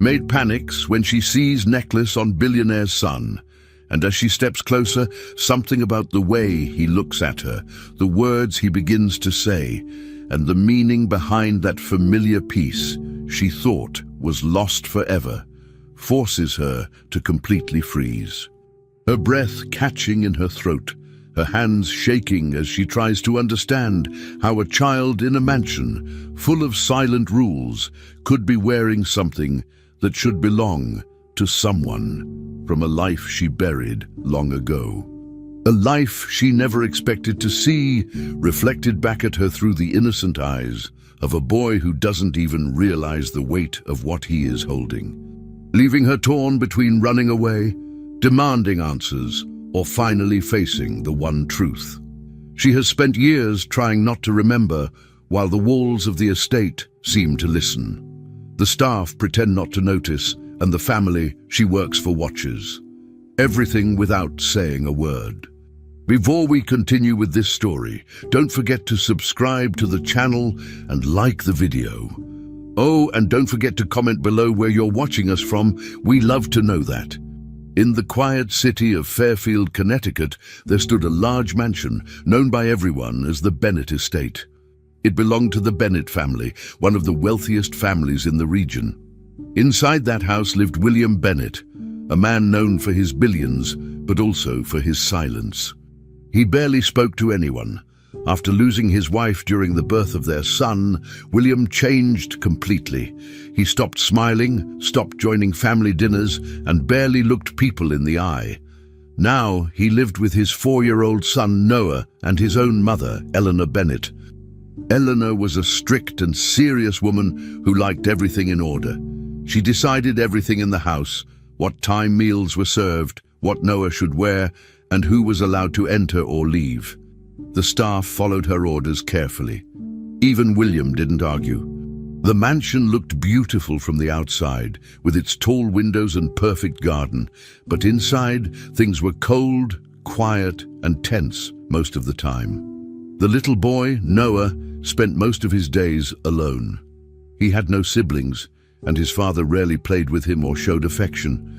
Maid panics when she sees necklace on Billionaire's son, and as she steps closer, something about the way he looks at her, the words he begins to say, and the meaning behind that familiar piece she thought was lost forever, forces her to completely freeze. Her breath catching in her throat, her hands shaking as she tries to understand how a child in a mansion full of silent rules could be wearing something that should belong to someone from a life she buried long ago. A life she never expected to see reflected back at her through the innocent eyes of a boy who doesn't even realize the weight of what he is holding, leaving her torn between running away, demanding answers, or finally facing the one truth. She has spent years trying not to remember, while the walls of the estate seem to listen. The staff pretend not to notice, and the family she works for watches. Everything without saying a word. Before we continue with this story, don't forget to subscribe to the channel and like the video. Oh, and don't forget to comment below where you're watching us from. We love to know that. In the quiet city of Fairfield, Connecticut, there stood a large mansion known by everyone as the Bennett estate. It belonged to the Bennett family, one of the wealthiest families in the region. Inside that house lived William Bennett, a man known for his billions, but also for his silence. He barely spoke to anyone. After losing his wife during the birth of their son, William changed completely. He stopped smiling, stopped joining family dinners, and barely looked people in the eye. Now he lived with his 4-year-old son Noah and his own mother, Eleanor Bennett. Eleanor was a strict and serious woman who liked everything in order. She decided everything in the house, what time meals were served, what Noah should wear, and who was allowed to enter or leave. The staff followed her orders carefully. Even William didn't argue. The mansion looked beautiful from the outside, with its tall windows and perfect garden, but inside things were cold, quiet, and tense most of the time. The little boy, Noah, spent most of his days alone. He had no siblings, and his father rarely played with him or showed affection.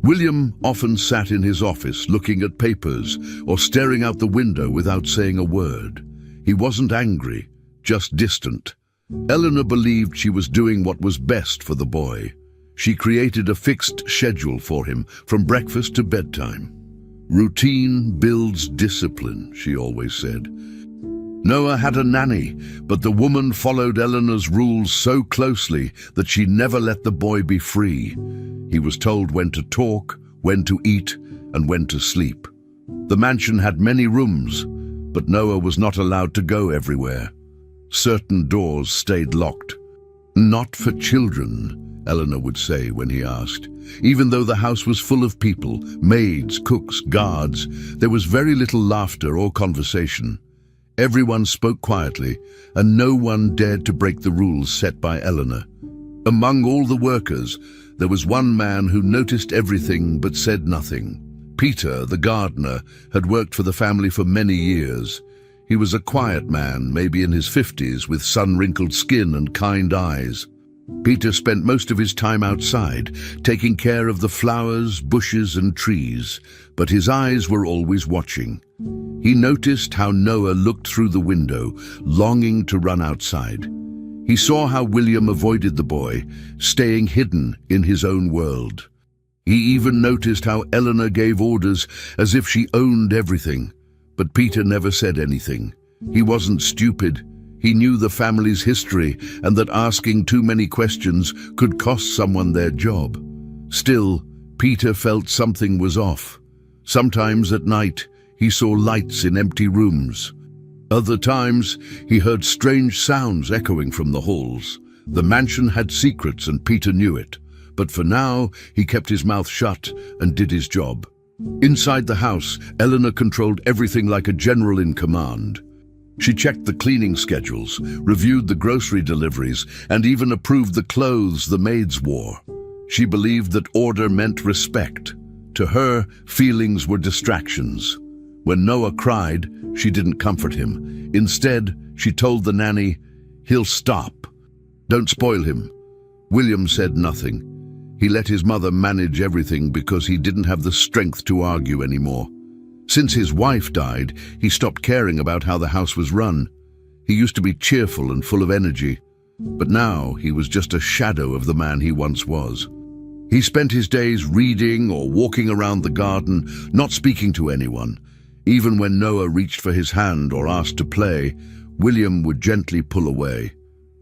William often sat in his office looking at papers or staring out the window without saying a word. He wasn't angry, just distant. Eleanor believed she was doing what was best for the boy. She created a fixed schedule for him, from breakfast to bedtime. Routine builds discipline, she always said. Noah had a nanny, but the woman followed Eleanor's rules so closely that she never let the boy be free. He was told when to talk, when to eat, and when to sleep. The mansion had many rooms, but Noah was not allowed to go everywhere. Certain doors stayed locked. "Not for children," Eleanor would say when he asked. Even though the house was full of people, maids, cooks, guards, there was very little laughter or conversation. Everyone spoke quietly, and no one dared to break the rules set by Eleanor. Among all the workers, there was one man who noticed everything but said nothing. Peter, the gardener, had worked for the family for many years. He was a quiet man, maybe in his 50s, with sun-wrinkled skin and kind eyes. Peter spent most of his time outside, taking care of the flowers, bushes, and trees, but his eyes were always watching. He noticed how Noah looked through the window, longing to run outside. He saw how William avoided the boy, staying hidden in his own world. He even noticed how Eleanor gave orders as if she owned everything, but Peter never said anything. He wasn't stupid. He knew the family's history and that asking too many questions could cost someone their job. Still, Peter felt something was off. Sometimes at night, he saw lights in empty rooms. Other times, he heard strange sounds echoing from the halls. The mansion had secrets and Peter knew it, but for now, he kept his mouth shut and did his job. Inside the house, Eleanor controlled everything like a general in command. She checked the cleaning schedules, reviewed the grocery deliveries, and even approved the clothes the maids wore. She believed that order meant respect. To her, feelings were distractions. When Noah cried, she didn't comfort him. Instead, she told the nanny, "He'll stop. Don't spoil him." William said nothing. He let his mother manage everything because he didn't have the strength to argue anymore. Since his wife died, he stopped caring about how the house was run. He used to be cheerful and full of energy, but now he was just a shadow of the man he once was. He spent his days reading or walking around the garden, not speaking to anyone. Even when Noah reached for his hand or asked to play, William would gently pull away.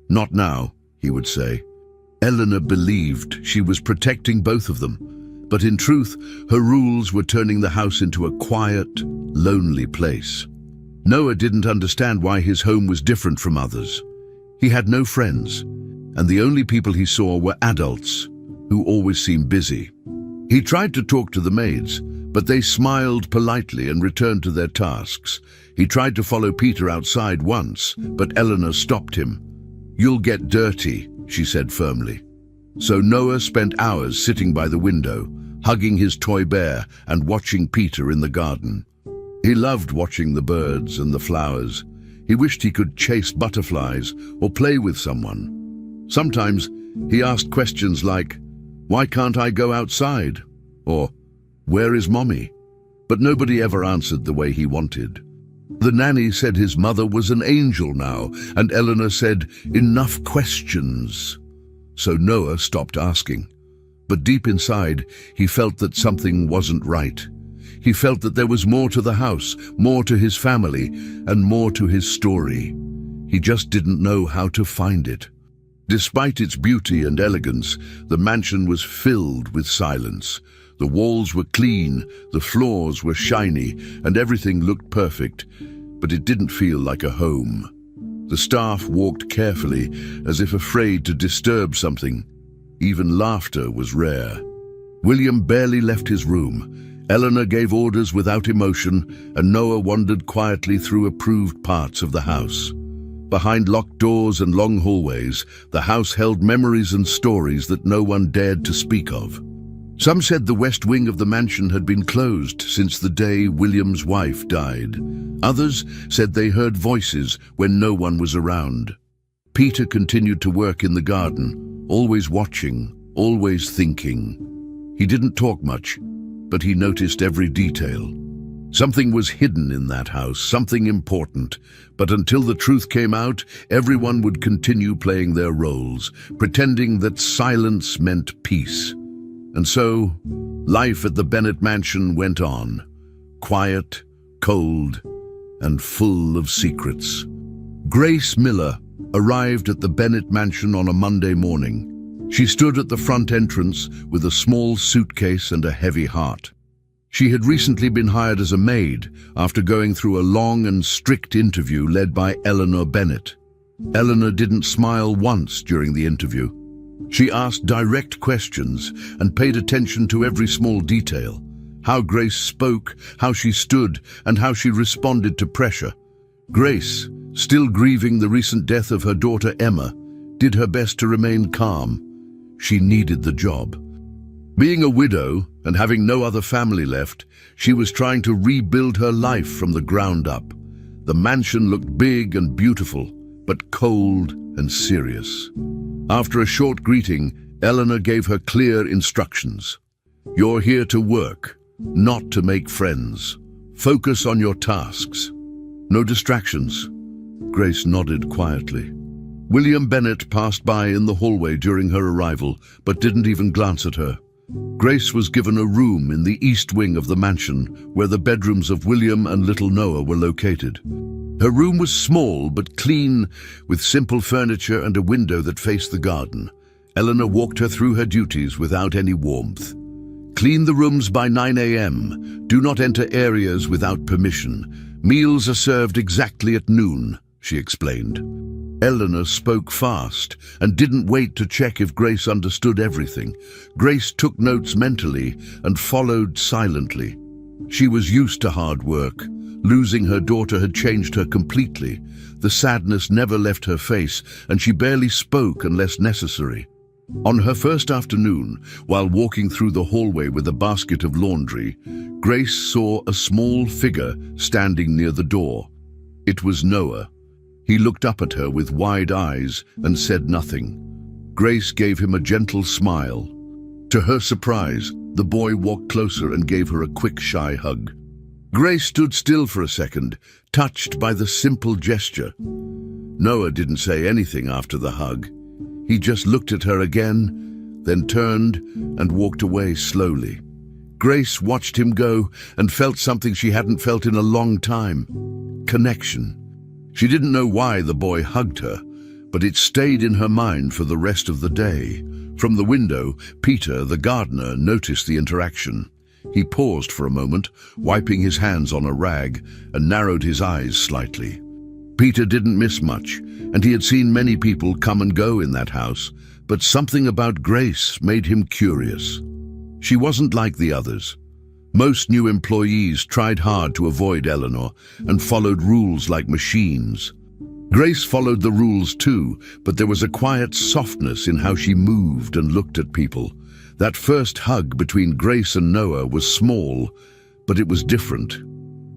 "Not now," he would say. Eleanor believed she was protecting both of them, but in truth, her rules were turning the house into a quiet, lonely place. Noah didn't understand why his home was different from others. He had no friends, and the only people he saw were adults, who always seemed busy. He tried to talk to the maids, but they smiled politely and returned to their tasks. He tried to follow Peter outside once, but Eleanor stopped him. "You'll get dirty," she said firmly. So Noah spent hours sitting by the window, hugging his toy bear and watching Peter in the garden. He loved watching the birds and the flowers. He wished he could chase butterflies or play with someone. Sometimes he asked questions like, "Why can't I go outside?" or "Where is Mommy?" But nobody ever answered the way he wanted. The nanny said his mother was an angel now, and Eleanor said, "Enough questions." So Noah stopped asking. But deep inside, he felt that something wasn't right. He felt that there was more to the house, more to his family, and more to his story. He just didn't know how to find it. Despite its beauty and elegance, the mansion was filled with silence. The walls were clean, the floors were shiny, and everything looked perfect, but it didn't feel like a home. The staff walked carefully, as if afraid to disturb something. Even laughter was rare. William barely left his room. Eleanor gave orders without emotion, and Noah wandered quietly through approved parts of the house. Behind locked doors and long hallways, the house held memories and stories that no one dared to speak of. Some said the west wing of the mansion had been closed since the day William's wife died. Others said they heard voices when no one was around. Peter continued to work in the garden, always watching, always thinking. He didn't talk much, but he noticed every detail. Something was hidden in that house, something important, but until the truth came out, everyone would continue playing their roles, pretending that silence meant peace. And so, life at the Bennett mansion went on, quiet, cold, and full of secrets. Grace Miller arrived at the Bennett mansion on a Monday morning. She stood at the front entrance with a small suitcase and a heavy heart. She had recently been hired as a maid after going through a long and strict interview led by Eleanor Bennett. Eleanor didn't smile once during the interview. She asked direct questions and paid attention to every small detail. How Grace spoke, how she stood, and how she responded to pressure. Grace, still grieving the recent death of her daughter Emma, did her best to remain calm. She needed the job. Being a widow and having no other family left, she was trying to rebuild her life from the ground up. The mansion looked big and beautiful, but cold and serious. After a short greeting, Eleanor gave her clear instructions. "You're here to work, not to make friends. Focus on your tasks. No distractions." Grace nodded quietly. William Bennett passed by in the hallway during her arrival, but didn't even glance at her. Grace was given a room in the east wing of the mansion, where the bedrooms of William and little Noah were located. Her room was small but clean, with simple furniture and a window that faced the garden. Eleanor walked her through her duties without any warmth. "Clean the rooms by 9 a.m. Do not enter areas without permission. Meals are served exactly at noon," she explained. Eleanor spoke fast and didn't wait to check if Grace understood everything. Grace took notes mentally and followed silently. She was used to hard work. Losing her daughter had changed her completely. The sadness never left her face, and she barely spoke unless necessary. On her first afternoon, while walking through the hallway with a basket of laundry, Grace saw a small figure standing near the door. It was Noah. He looked up at her with wide eyes and said nothing. Grace gave him a gentle smile. To her surprise, the boy walked closer and gave her a quick, shy hug. Grace stood still for a second, touched by the simple gesture. Noah didn't say anything after the hug. He just looked at her again, then turned and walked away slowly. Grace watched him go and felt something she hadn't felt in a long time: connection. She didn't know why the boy hugged her, but it stayed in her mind for the rest of the day. From the window, Peter, the gardener, noticed the interaction. He paused for a moment, wiping his hands on a rag, and narrowed his eyes slightly. Peter didn't miss much, and he had seen many people come and go in that house, but something about Grace made him curious. She wasn't like the others. Most new employees tried hard to avoid Eleanor and followed rules like machines. Grace followed the rules too, but there was a quiet softness in how she moved and looked at people. That first hug between Grace and Noah was small, but it was different.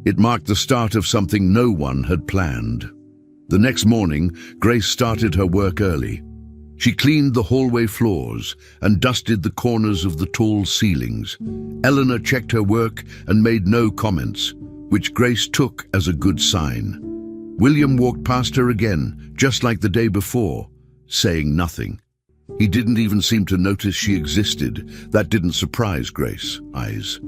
It marked the start of something no one had planned. The next morning, Grace started her work early. She cleaned the hallway floors and dusted the corners of the tall ceilings. Eleanor checked her work and made no comments, which Grace took as a good sign. William walked past her again, just like the day before, saying nothing. He didn't even seem to notice she existed. That didn't surprise Grace's eyes.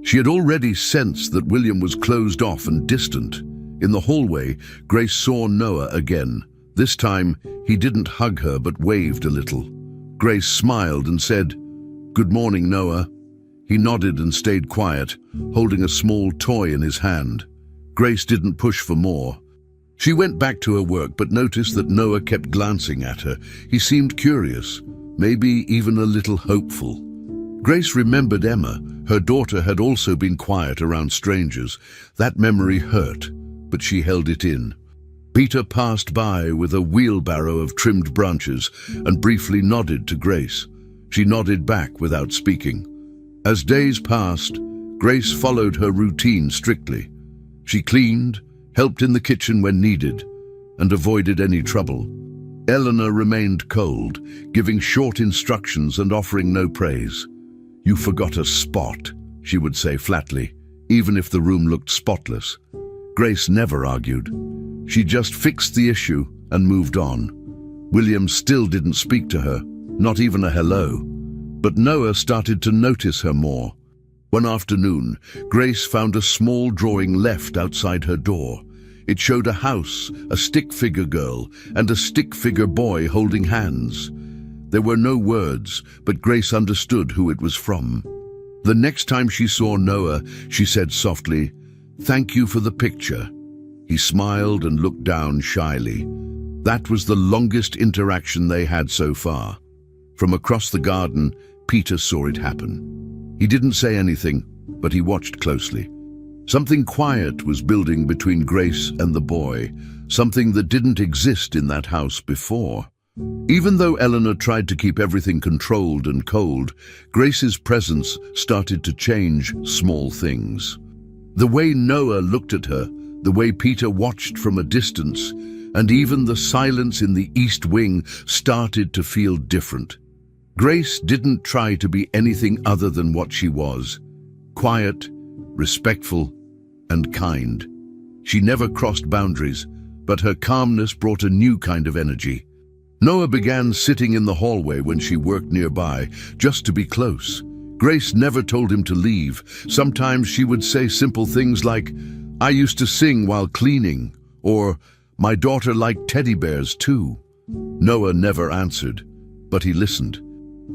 She had already sensed that William was closed off and distant. In the hallway, Grace saw Noah again. This time, he didn't hug her but waved a little. Grace smiled and said, "Good morning, Noah." He nodded and stayed quiet, holding a small toy in his hand. Grace didn't push for more. She went back to her work but noticed that Noah kept glancing at her. He seemed curious, maybe even a little hopeful. Grace remembered Emma. Her daughter had also been quiet around strangers. That memory hurt, but she held it in. Peter passed by with a wheelbarrow of trimmed branches and briefly nodded to Grace. She nodded back without speaking. As days passed, Grace followed her routine strictly. She cleaned, helped in the kitchen when needed, and avoided any trouble. Eleanor remained cold, giving short instructions and offering no praise. "You forgot a spot," she would say flatly, even if the room looked spotless. Grace never argued. She just fixed the issue and moved on. William still didn't speak to her, not even a hello. But Noah started to notice her more. One afternoon, Grace found a small drawing left outside her door. It showed a house, a stick-figure girl, and a stick-figure boy holding hands. There were no words, but Grace understood who it was from. The next time she saw Noah, she said softly, "Thank you for the picture." He smiled and looked down shyly. That was the longest interaction they had so far. From across the garden, Peter saw it happen. He didn't say anything, but he watched closely. Something quiet was building between Grace and the boy, something that didn't exist in that house before. Even though Eleanor tried to keep everything controlled and cold, Grace's presence started to change small things. The way Noah looked at her, the way Peter watched from a distance, and even the silence in the East Wing started to feel different. Grace didn't try to be anything other than what she was: quiet, respectful, and kind. She never crossed boundaries, but her calmness brought a new kind of energy. Noah began sitting in the hallway when she worked nearby, just to be close. Grace never told him to leave. Sometimes she would say simple things like, "I used to sing while cleaning," or "My daughter liked teddy bears too." Noah never answered, but he listened.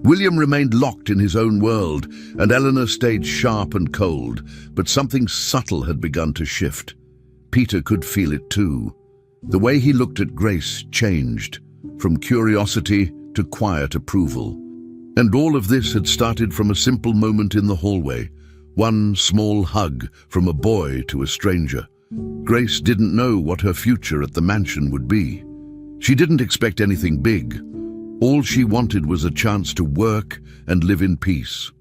William remained locked in his own world, and Eleanor stayed sharp and cold, but something subtle had begun to shift. Peter could feel it too. The way he looked at Grace changed, from curiosity to quiet approval. And all of this had started from a simple moment in the hallway, one small hug from a boy to a stranger. Grace didn't know what her future at the mansion would be. She didn't expect anything big. All she wanted was a chance to work and live in peace.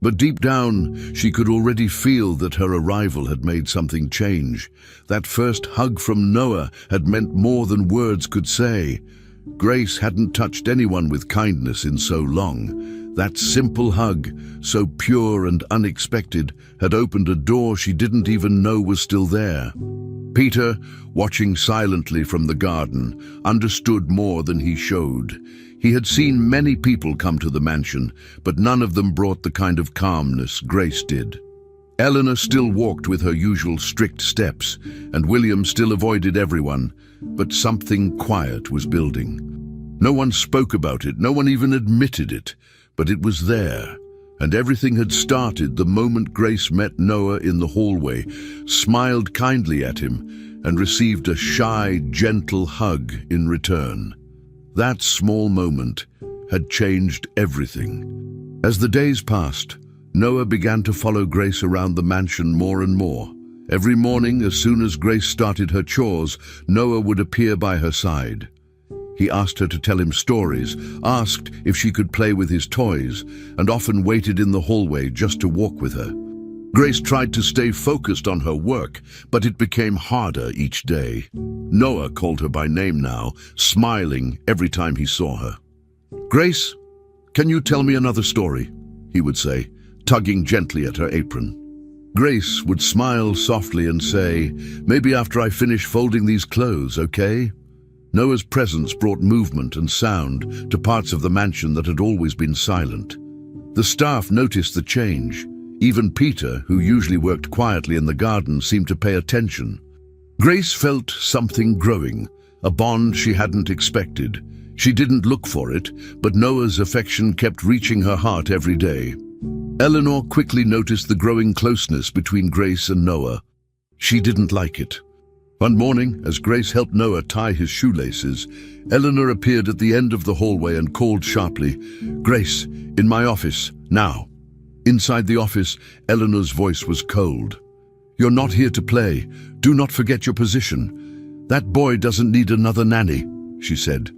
But deep down, she could already feel that her arrival had made something change. That first hug from Noah had meant more than words could say. Grace hadn't touched anyone with kindness in so long. That simple hug, so pure and unexpected, had opened a door she didn't even know was still there. Peter, watching silently from the garden, understood more than he showed. He had seen many people come to the mansion, but none of them brought the kind of calmness Grace did. Eleanor still walked with her usual strict steps, and William still avoided everyone, but something quiet was building. No one spoke about it, no one even admitted it, but it was there, and everything had started the moment Grace met Noah in the hallway, smiled kindly at him, and received a shy, gentle hug in return. That small moment had changed everything. As the days passed, Noah began to follow Grace around the mansion more and more. Every morning, as soon as Grace started her chores, Noah would appear by her side. He asked her to tell him stories, asked if she could play with his toys, and often waited in the hallway just to walk with her. Grace tried to stay focused on her work, but it became harder each day. Noah called her by name now, smiling every time he saw her. "Grace, can you tell me another story?" he would say, tugging gently at her apron. Grace would smile softly and say, "Maybe after I finish folding these clothes, okay?" Noah's presence brought movement and sound to parts of the mansion that had always been silent. The staff noticed the change. Even Peter, who usually worked quietly in the garden, seemed to pay attention. Grace felt something growing, a bond she hadn't expected. She didn't look for it, but Noah's affection kept reaching her heart every day. Eleanor quickly noticed the growing closeness between Grace and Noah. She didn't like it. One morning, as Grace helped Noah tie his shoelaces, Eleanor appeared at the end of the hallway and called sharply, "Grace, in my office, now." Inside the office, Eleanor's voice was cold. "You're not here to play. Do not forget your position. That boy doesn't need another nanny," she said.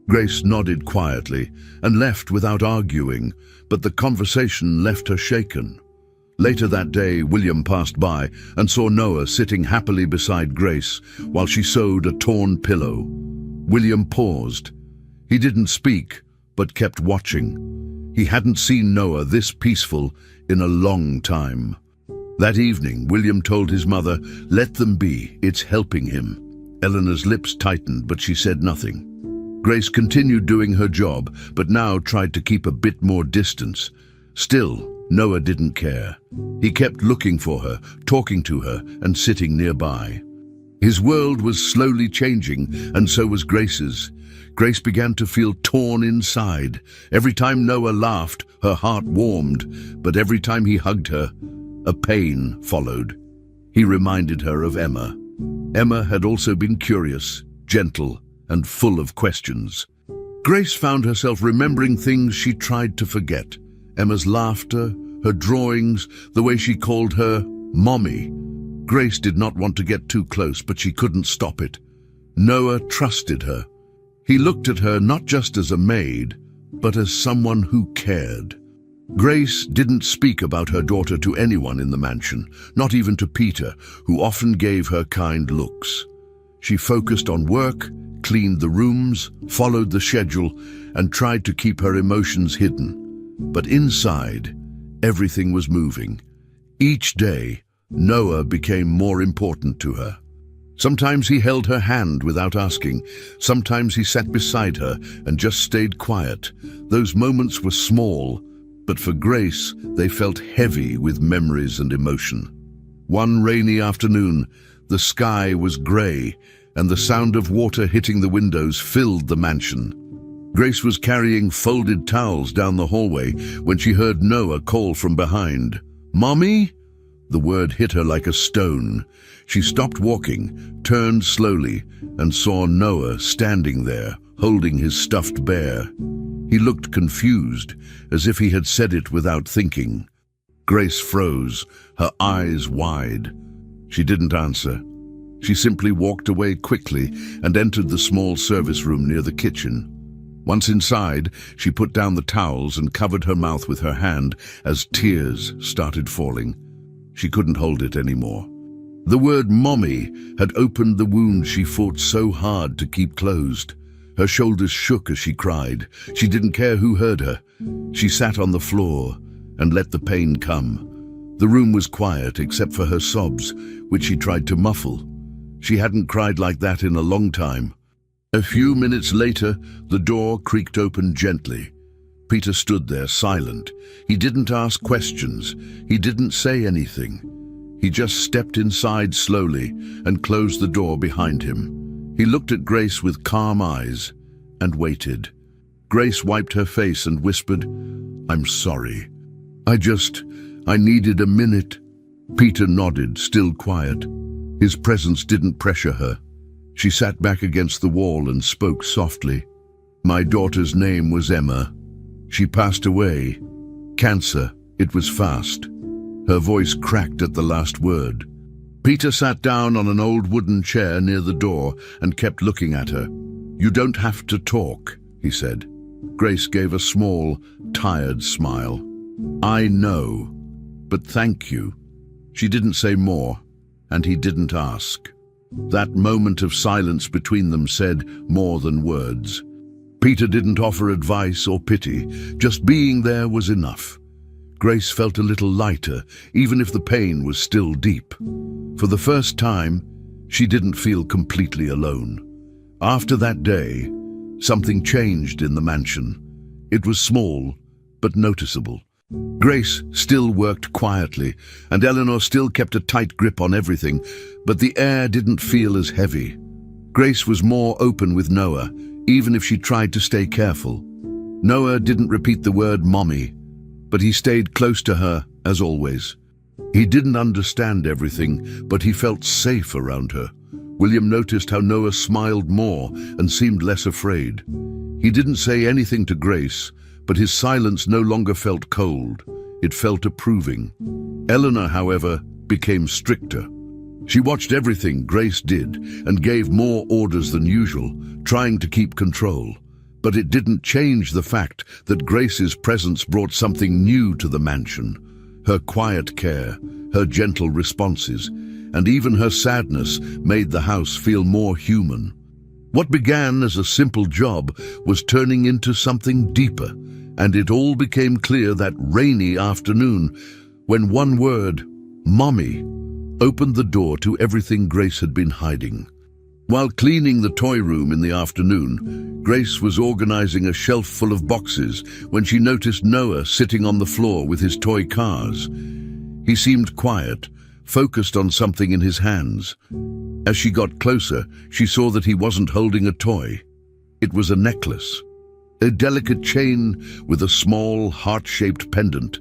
Grace nodded quietly and left without arguing, but the conversation left her shaken. Later that day, William passed by and saw Noah sitting happily beside Grace while she sewed a torn pillow. William paused. He didn't speak, but kept watching. He hadn't seen Noah this peaceful in a long time. That evening, William told his mother, "Let them be, it's helping him." Eleanor's lips tightened, but she said nothing. Grace continued doing her job, but now tried to keep a bit more distance. Still, Noah didn't care. He kept looking for her, talking to her, and sitting nearby. His world was slowly changing, and so was Grace's. Grace began to feel torn inside. Every time Noah laughed, her heart warmed, but every time he hugged her, a pain followed. He reminded her of Emma. Emma had also been curious, gentle, and full of questions. Grace found herself remembering things she tried to forget. Emma's laughter, her drawings, the way she called her Mommy. Grace did not want to get too close, but she couldn't stop it. Noah trusted her. He looked at her not just as a maid, but as someone who cared. Grace didn't speak about her daughter to anyone in the mansion, not even to Peter, who often gave her kind looks. She focused on work, cleaned the rooms, followed the schedule, and tried to keep her emotions hidden. But inside, everything was moving. Each day, Noah became more important to her. Sometimes he held her hand without asking. Sometimes he sat beside her and just stayed quiet. Those moments were small, but for Grace, they felt heavy with memories and emotion. One rainy afternoon, the sky was grey, and the sound of water hitting the windows filled the mansion. Grace was carrying folded towels down the hallway when she heard Noah call from behind. "Mommy?" The word hit her like a stone. She stopped walking, turned slowly, and saw Noah standing there, holding his stuffed bear. He looked confused, as if he had said it without thinking. Grace froze, her eyes wide. She didn't answer. She simply walked away quickly and entered the small service room near the kitchen. Once inside, she put down the towels and covered her mouth with her hand as tears started falling. She couldn't hold it anymore. The word Mommy had opened the wound she fought so hard to keep closed. Her shoulders shook as she cried. She didn't care who heard her. She sat on the floor and let the pain come. The room was quiet except for her sobs, which she tried to muffle. She hadn't cried like that in a long time. A few minutes later, the door creaked open gently. Peter stood there, silent. He didn't ask questions. He didn't say anything. He just stepped inside slowly and closed the door behind him. He looked at Grace with calm eyes and waited. Grace wiped her face and whispered, "I'm sorry. I needed a minute." Peter nodded, still quiet. His presence didn't pressure her. She sat back against the wall and spoke softly. "My daughter's name was Emma. She passed away. Cancer. It was fast." Her voice cracked at the last word. Peter sat down on an old wooden chair near the door and kept looking at her. "You don't have to talk," he said. Grace gave a small, tired smile. "I know, but thank you." She didn't say more, and he didn't ask. That moment of silence between them said more than words. Peter didn't offer advice or pity. Just being there was enough. Grace felt a little lighter, even if the pain was still deep. For the first time, she didn't feel completely alone. After that day, something changed in the mansion. It was small, but noticeable. Grace still worked quietly, and Eleanor still kept a tight grip on everything, but the air didn't feel as heavy. Grace was more open with Noah, even if she tried to stay careful. Noah didn't repeat the word mommy, but he stayed close to her, as always. He didn't understand everything, but he felt safe around her. William noticed how Noah smiled more and seemed less afraid. He didn't say anything to Grace, but his silence no longer felt cold. It felt approving. Eleanor, however, became stricter. She watched everything Grace did and gave more orders than usual, trying to keep control. But it didn't change the fact that Grace's presence brought something new to the mansion. Her quiet care, her gentle responses, and even her sadness made the house feel more human. What began as a simple job was turning into something deeper, and it all became clear that rainy afternoon when one word, "Mommy," opened the door to everything Grace had been hiding. While cleaning the toy room in the afternoon, Grace was organizing a shelf full of boxes when she noticed Noah sitting on the floor with his toy cars. He seemed quiet, focused on something in his hands. As she got closer, she saw that he wasn't holding a toy. It was a necklace, a delicate chain with a small, heart-shaped pendant.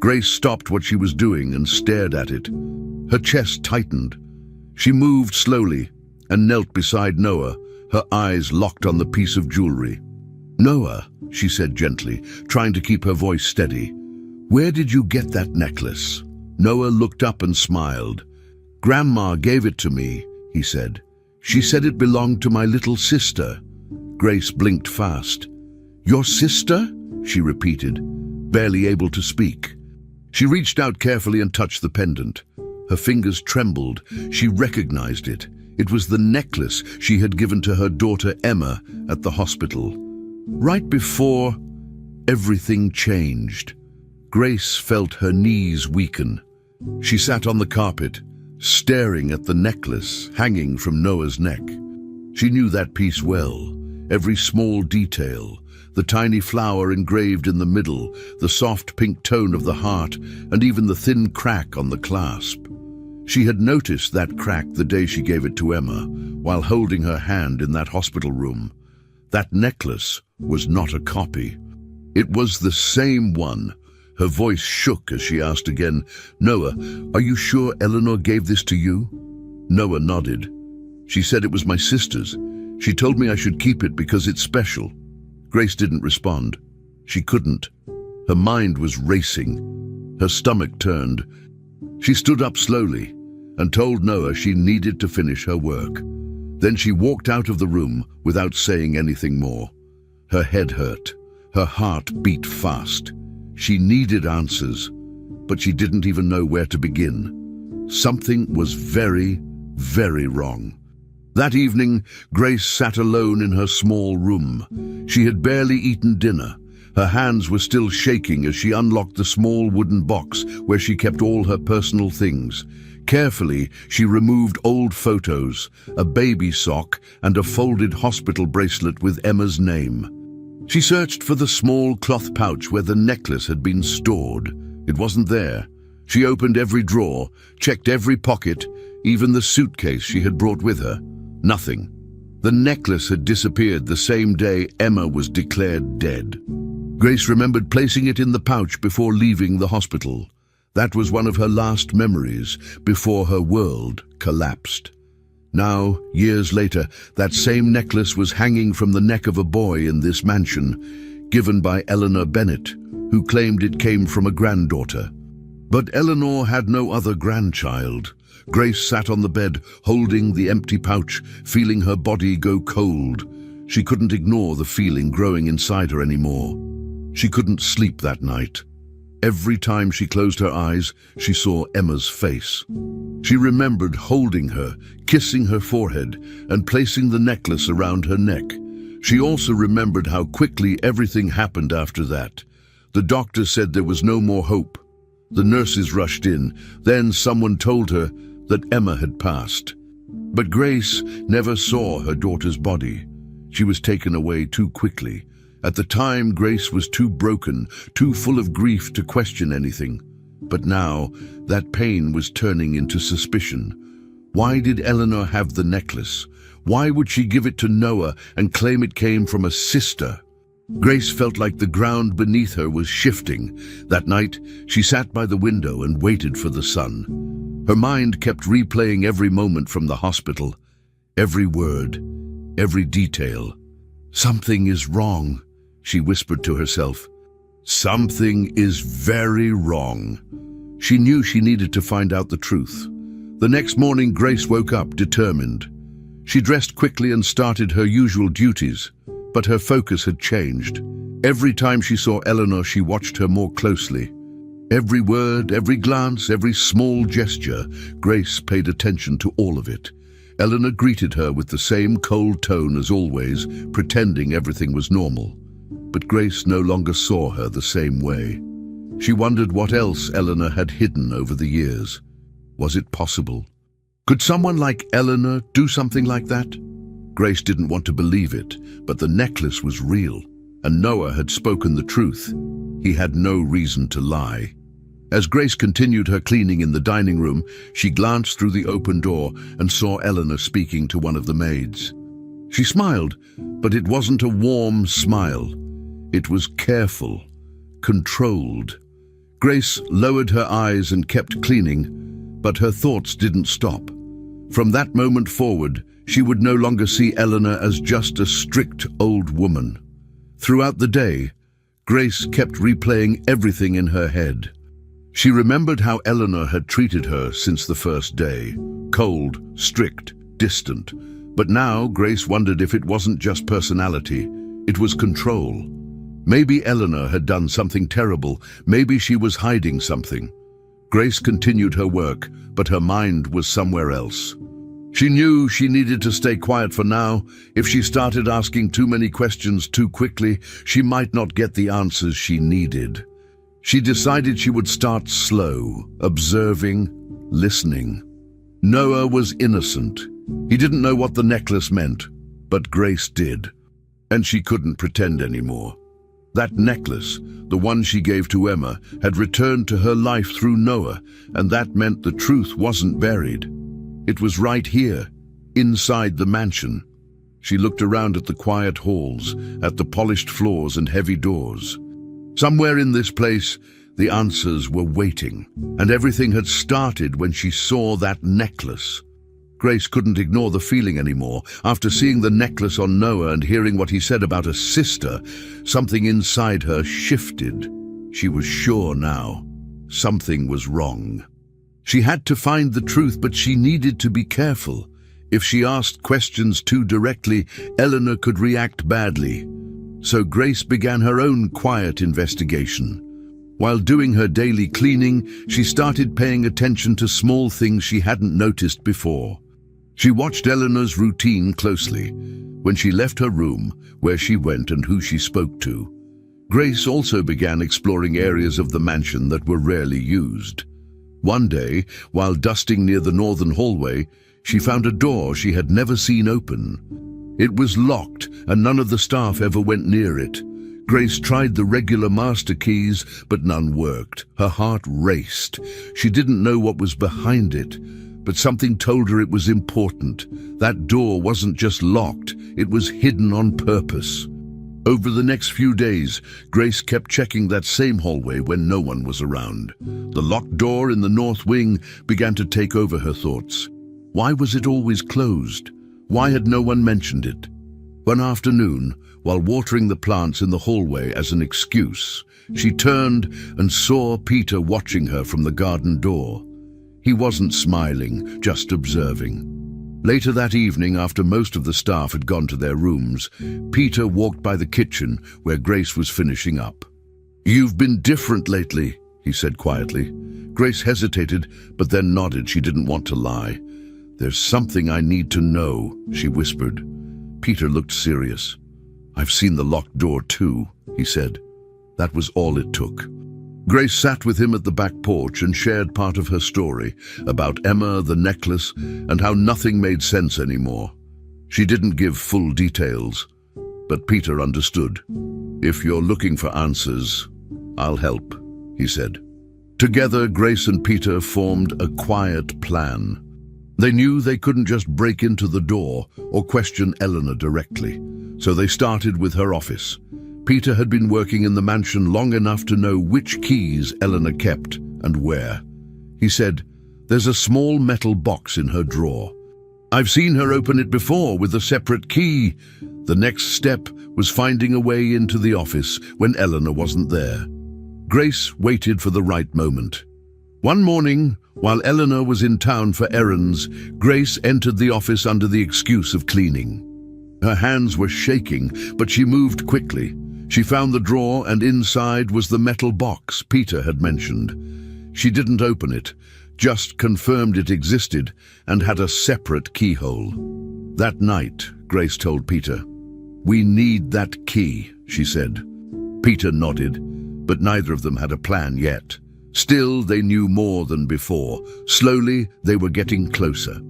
Grace stopped what she was doing and stared at it. Her chest tightened. She moved slowly and knelt beside Noah, her eyes locked on the piece of jewelry. "Noah," she said gently, trying to keep her voice steady, "where did you get that necklace?" Noah looked up and smiled. "Grandma gave it to me," he said. "She said it belonged to my little sister." Grace blinked fast. "Your sister?" she repeated, barely able to speak. She reached out carefully and touched the pendant. Her fingers trembled. She recognized it. It was the necklace she had given to her daughter Emma at the hospital. Right before, everything changed. Grace felt her knees weaken. She sat on the carpet, staring at the necklace hanging from Noah's neck. She knew that piece well, every small detail, the tiny flower engraved in the middle, the soft pink tone of the heart, and even the thin crack on the clasp. She had noticed that crack the day she gave it to Emma, while holding her hand in that hospital room. That necklace was not a copy. It was the same one. Her voice shook as she asked again, "Noah, are you sure Eleanor gave this to you?" Noah nodded. "She said it was my sister's. She told me I should keep it because it's special." Grace didn't respond. She couldn't. Her mind was racing. Her stomach turned. She stood up slowly and told Noah she needed to finish her work. Then she walked out of the room without saying anything more. Her head hurt. Her heart beat fast. She needed answers, but she didn't even know where to begin. Something was very, very wrong. That evening, Grace sat alone in her small room. She had barely eaten dinner. Her hands were still shaking as she unlocked the small wooden box where she kept all her personal things. Carefully, she removed old photos, a baby sock, and a folded hospital bracelet with Emma's name. She searched for the small cloth pouch where the necklace had been stored. It wasn't there. She opened every drawer, checked every pocket, even the suitcase she had brought with her. Nothing. The necklace had disappeared the same day Emma was declared dead. Grace remembered placing it in the pouch before leaving the hospital. That was one of her last memories before her world collapsed. Now, years later, that same necklace was hanging from the neck of a boy in this mansion, given by Eleanor Bennett, who claimed it came from a granddaughter. But Eleanor had no other grandchild. Grace sat on the bed, holding the empty pouch, feeling her body go cold. She couldn't ignore the feeling growing inside her anymore. She couldn't sleep that night. Every time she closed her eyes, she saw Emma's face. She remembered holding her, kissing her forehead, and placing the necklace around her neck. She also remembered how quickly everything happened after that. The doctor said there was no more hope. The nurses rushed in. Then someone told her that Emma had passed. But Grace never saw her daughter's body. She was taken away too quickly. At the time, Grace was too broken, too full of grief to question anything. But now, that pain was turning into suspicion. Why did Eleanor have the necklace? Why would she give it to Noah and claim it came from a sister? Grace felt like the ground beneath her was shifting. That night, she sat by the window and waited for the sun. Her mind kept replaying every moment from the hospital. Every word, every detail. "Something is wrong," she whispered to herself. "Something is very wrong." She knew she needed to find out the truth. The next morning, Grace woke up determined. She dressed quickly and started her usual duties, but her focus had changed. Every time she saw Eleanor, she watched her more closely. Every word, every glance, every small gesture, Grace paid attention to all of it. Eleanor greeted her with the same cold tone as always, pretending everything was normal. But Grace no longer saw her the same way. She wondered what else Eleanor had hidden over the years. Was it possible? Could someone like Eleanor do something like that? Grace didn't want to believe it, but the necklace was real, and Noah had spoken the truth. He had no reason to lie. As Grace continued her cleaning in the dining room, she glanced through the open door and saw Eleanor speaking to one of the maids. She smiled, but it wasn't a warm smile. It was careful, controlled. Grace lowered her eyes and kept cleaning, but her thoughts didn't stop. From that moment forward, she would no longer see Eleanor as just a strict old woman. Throughout the day, Grace kept replaying everything in her head. She remembered how Eleanor had treated her since the first day. Cold, strict, distant. But now Grace wondered if it wasn't just personality, it was control. Maybe Eleanor had done something terrible. Maybe she was hiding something. Grace continued her work, but her mind was somewhere else. She knew she needed to stay quiet for now. If she started asking too many questions too quickly, she might not get the answers she needed. She decided she would start slow, observing, listening. Noah was innocent. He didn't know what the necklace meant, but Grace did. And she couldn't pretend anymore. That necklace, the one she gave to Emma, had returned to her life through Noah, and that meant the truth wasn't buried. It was right here, inside the mansion. She looked around at the quiet halls, at the polished floors and heavy doors. Somewhere in this place, the answers were waiting, and everything had started when she saw that necklace. Grace couldn't ignore the feeling anymore. After seeing the necklace on Noah and hearing what he said about a sister, something inside her shifted. She was sure now. Something was wrong. She had to find the truth, but she needed to be careful. If she asked questions too directly, Eleanor could react badly. So Grace began her own quiet investigation. While doing her daily cleaning, she started paying attention to small things she hadn't noticed before. She watched Eleanor's routine closely, when she left her room, where she went and who she spoke to. Grace also began exploring areas of the mansion that were rarely used. One day, while dusting near the northern hallway, she found a door she had never seen open. It was locked, and none of the staff ever went near it. Grace tried the regular master keys, but none worked. Her heart raced. She didn't know what was behind it, but something told her it was important. That door wasn't just locked, it was hidden on purpose. Over the next few days, Grace kept checking that same hallway when no one was around. The locked door in the north wing began to take over her thoughts. Why was it always closed? Why had no one mentioned it? One afternoon, while watering the plants in the hallway as an excuse, she turned and saw Peter watching her from the garden door. He wasn't smiling, just observing. Later that evening, after most of the staff had gone to their rooms, Peter walked by the kitchen where Grace was finishing up. "You've been different lately," he said quietly. Grace hesitated, but then nodded. She didn't want to lie. "There's something I need to know," she whispered. Peter looked serious. "I've seen the locked door too," he said. That was all it took. Grace sat with him at the back porch and shared part of her story about Emma, the necklace, and how nothing made sense anymore. She didn't give full details, but Peter understood. "If you're looking for answers, I'll help," he said. Together, Grace and Peter formed a quiet plan. They knew they couldn't just break into the door or question Eleanor directly, so they started with her office. Peter had been working in the mansion long enough to know which keys Eleanor kept and where. He said, "There's a small metal box in her drawer. I've seen her open it before with a separate key." The next step was finding a way into the office when Eleanor wasn't there. Grace waited for the right moment. One morning, while Eleanor was in town for errands, Grace entered the office under the excuse of cleaning. Her hands were shaking, but she moved quickly. She found the drawer, and inside was the metal box Peter had mentioned. She didn't open it, just confirmed it existed and had a separate keyhole. That night, Grace told Peter, "We need that key," she said. Peter nodded, but neither of them had a plan yet. Still, they knew more than before. Slowly, they were getting closer.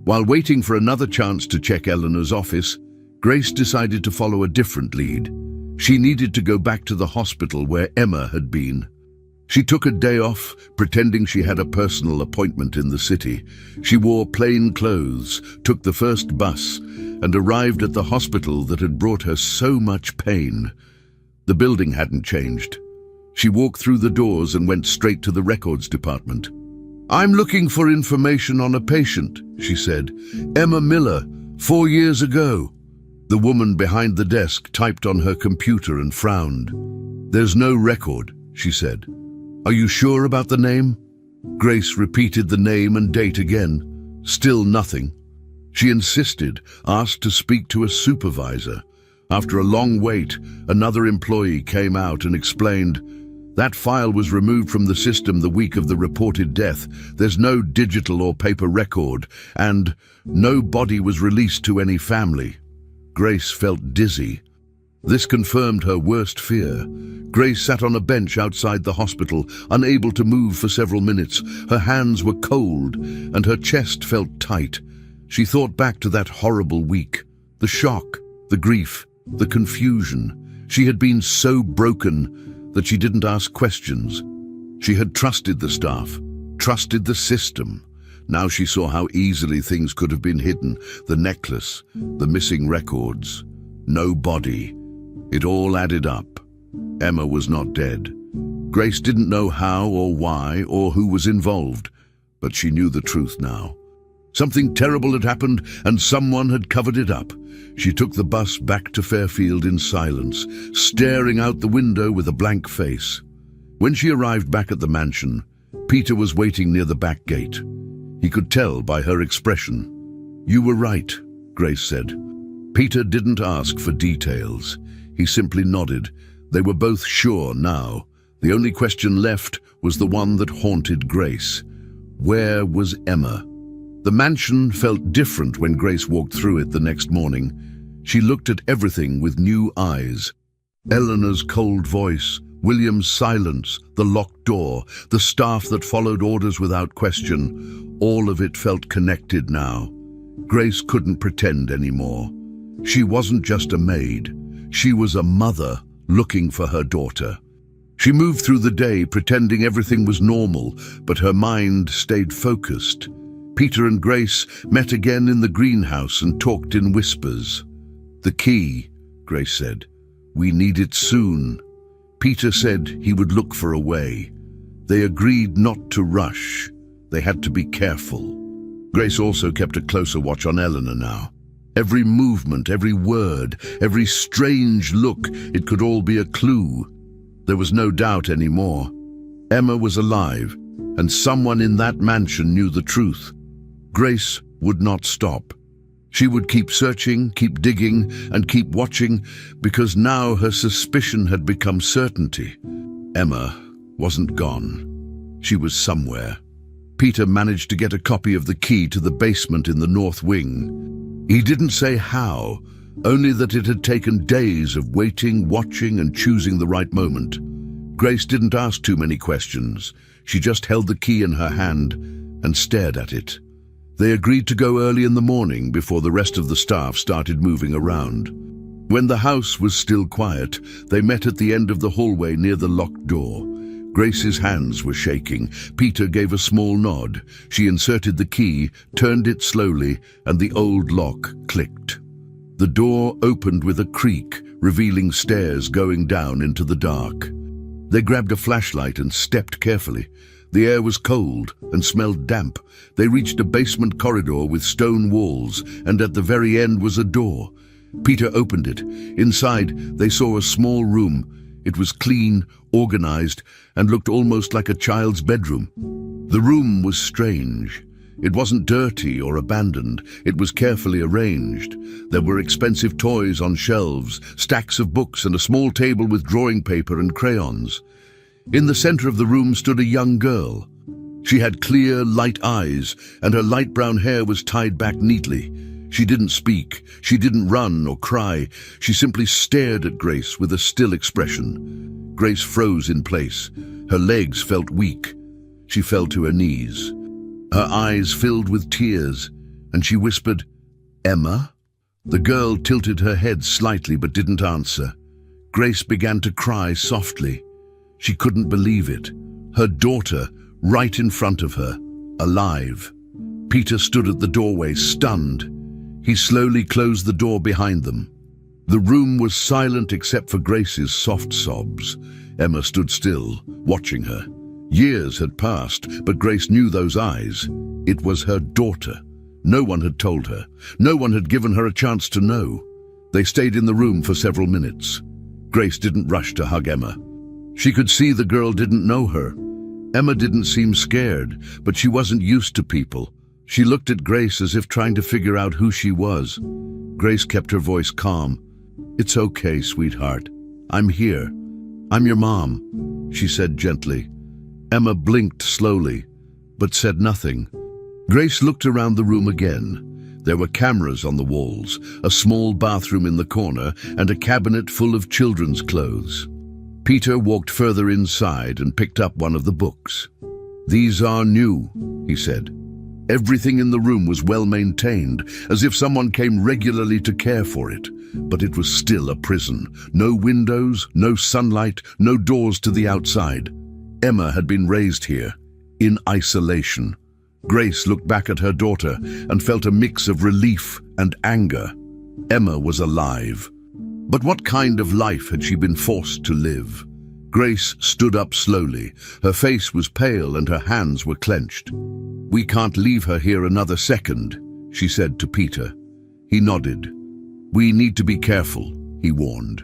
While waiting for another chance to check Eleanor's office, Grace decided to follow a different lead. She needed to go back to the hospital where Emma had been. She took a day off, pretending she had a personal appointment in the city. She wore plain clothes, took the first bus, and arrived at the hospital that had brought her so much pain. The building hadn't changed. She walked through the doors and went straight to the records department. "I'm looking for information on a patient," she said. "Emma Miller, 4 years ago." The woman behind the desk typed on her computer and frowned. "There's no record," she said. "Are you sure about the name?" Grace repeated the name and date again. Still nothing. She insisted, asked to speak to a supervisor. After a long wait, another employee came out and explained, "That file was removed from the system the week of the reported death. There's no digital or paper record, and no body was released to any family." Grace felt dizzy. This confirmed her worst fear. Grace sat on a bench outside the hospital, unable to move for several minutes. Her hands were cold, and her chest felt tight. She thought back to that horrible week. The shock, the grief, the confusion. She had been so broken that she didn't ask questions. She had trusted the staff, trusted the system. Now she saw how easily things could have been hidden. The necklace, the missing records, no body. It all added up. Emma was not dead. Grace didn't know how or why or who was involved, but she knew the truth now. Something terrible had happened, and someone had covered it up. She took the bus back to Fairfield in silence, staring out the window with a blank face. When she arrived back at the mansion, Peter was waiting near the back gate. He could tell by her expression. "You were right," Grace said. Peter didn't ask for details. He simply nodded. They were both sure now. The only question left was the one that haunted Grace. Where was Emma? The mansion felt different when Grace walked through it the next morning. She looked at everything with new eyes. Eleanor's cold voice, William's silence, the locked door, the staff that followed orders without question, all of it felt connected now. Grace couldn't pretend anymore. She wasn't just a maid. She was a mother looking for her daughter. She moved through the day pretending everything was normal, but her mind stayed focused. Peter and Grace met again in the greenhouse and talked in whispers. "The key," Grace said. "We need it soon." Peter said he would look for a way. They agreed not to rush. They had to be careful. Grace also kept a closer watch on Eleanor now. Every movement, every word, every strange look, it could all be a clue. There was no doubt anymore. Emma was alive, and someone in that mansion knew the truth. Grace would not stop. She would keep searching, keep digging, and keep watching, because now her suspicion had become certainty. Emma wasn't gone. She was somewhere. Peter managed to get a copy of the key to the basement in the north wing. He didn't say how, only that it had taken days of waiting, watching, and choosing the right moment. Grace didn't ask too many questions. She just held the key in her hand and stared at it. They agreed to go early in the morning before the rest of the staff started moving around. When the house was still quiet, they met at the end of the hallway near the locked door. Grace's hands were shaking. Peter gave a small nod. She inserted the key, turned it slowly, and the old lock clicked. The door opened with a creak, revealing stairs going down into the dark. They grabbed a flashlight and stepped carefully. The air was cold and smelled damp. They reached a basement corridor with stone walls, and at the very end was a door. Peter opened it. Inside, they saw a small room. It was clean, organized, and looked almost like a child's bedroom. The room was strange. It wasn't dirty or abandoned. It was carefully arranged. There were expensive toys on shelves, stacks of books, and a small table with drawing paper and crayons. In the center of the room stood a young girl. She had clear, light eyes, and her light brown hair was tied back neatly. She didn't speak. She didn't run or cry. She simply stared at Grace with a still expression. Grace froze in place. Her legs felt weak. She fell to her knees. Her eyes filled with tears, and she whispered, "Emma?" The girl tilted her head slightly but didn't answer. Grace began to cry softly. She couldn't believe it. Her daughter, right in front of her, alive. Peter stood at the doorway, stunned. He slowly closed the door behind them. The room was silent except for Grace's soft sobs. Emma stood still, watching her. Years had passed, but Grace knew those eyes. It was her daughter. No one had told her. No one had given her a chance to know. They stayed in the room for several minutes. Grace didn't rush to hug Emma. She could see the girl didn't know her. Emma didn't seem scared, but she wasn't used to people. She looked at Grace as if trying to figure out who she was. Grace kept her voice calm. "It's okay, sweetheart. I'm here. I'm your mom," she said gently. Emma blinked slowly, but said nothing. Grace looked around the room again. There were cameras on the walls, a small bathroom in the corner, and a cabinet full of children's clothes. Peter walked further inside and picked up one of the books. "These are new," he said. Everything in the room was well maintained, as if someone came regularly to care for it. But it was still a prison. No windows, no sunlight, no doors to the outside. Emma had been raised here, in isolation. Grace looked back at her daughter and felt a mix of relief and anger. Emma was alive. But what kind of life had she been forced to live? Grace stood up slowly. Her face was pale and her hands were clenched. "We can't leave her here another second," she said to Peter. He nodded. "We need to be careful," he warned.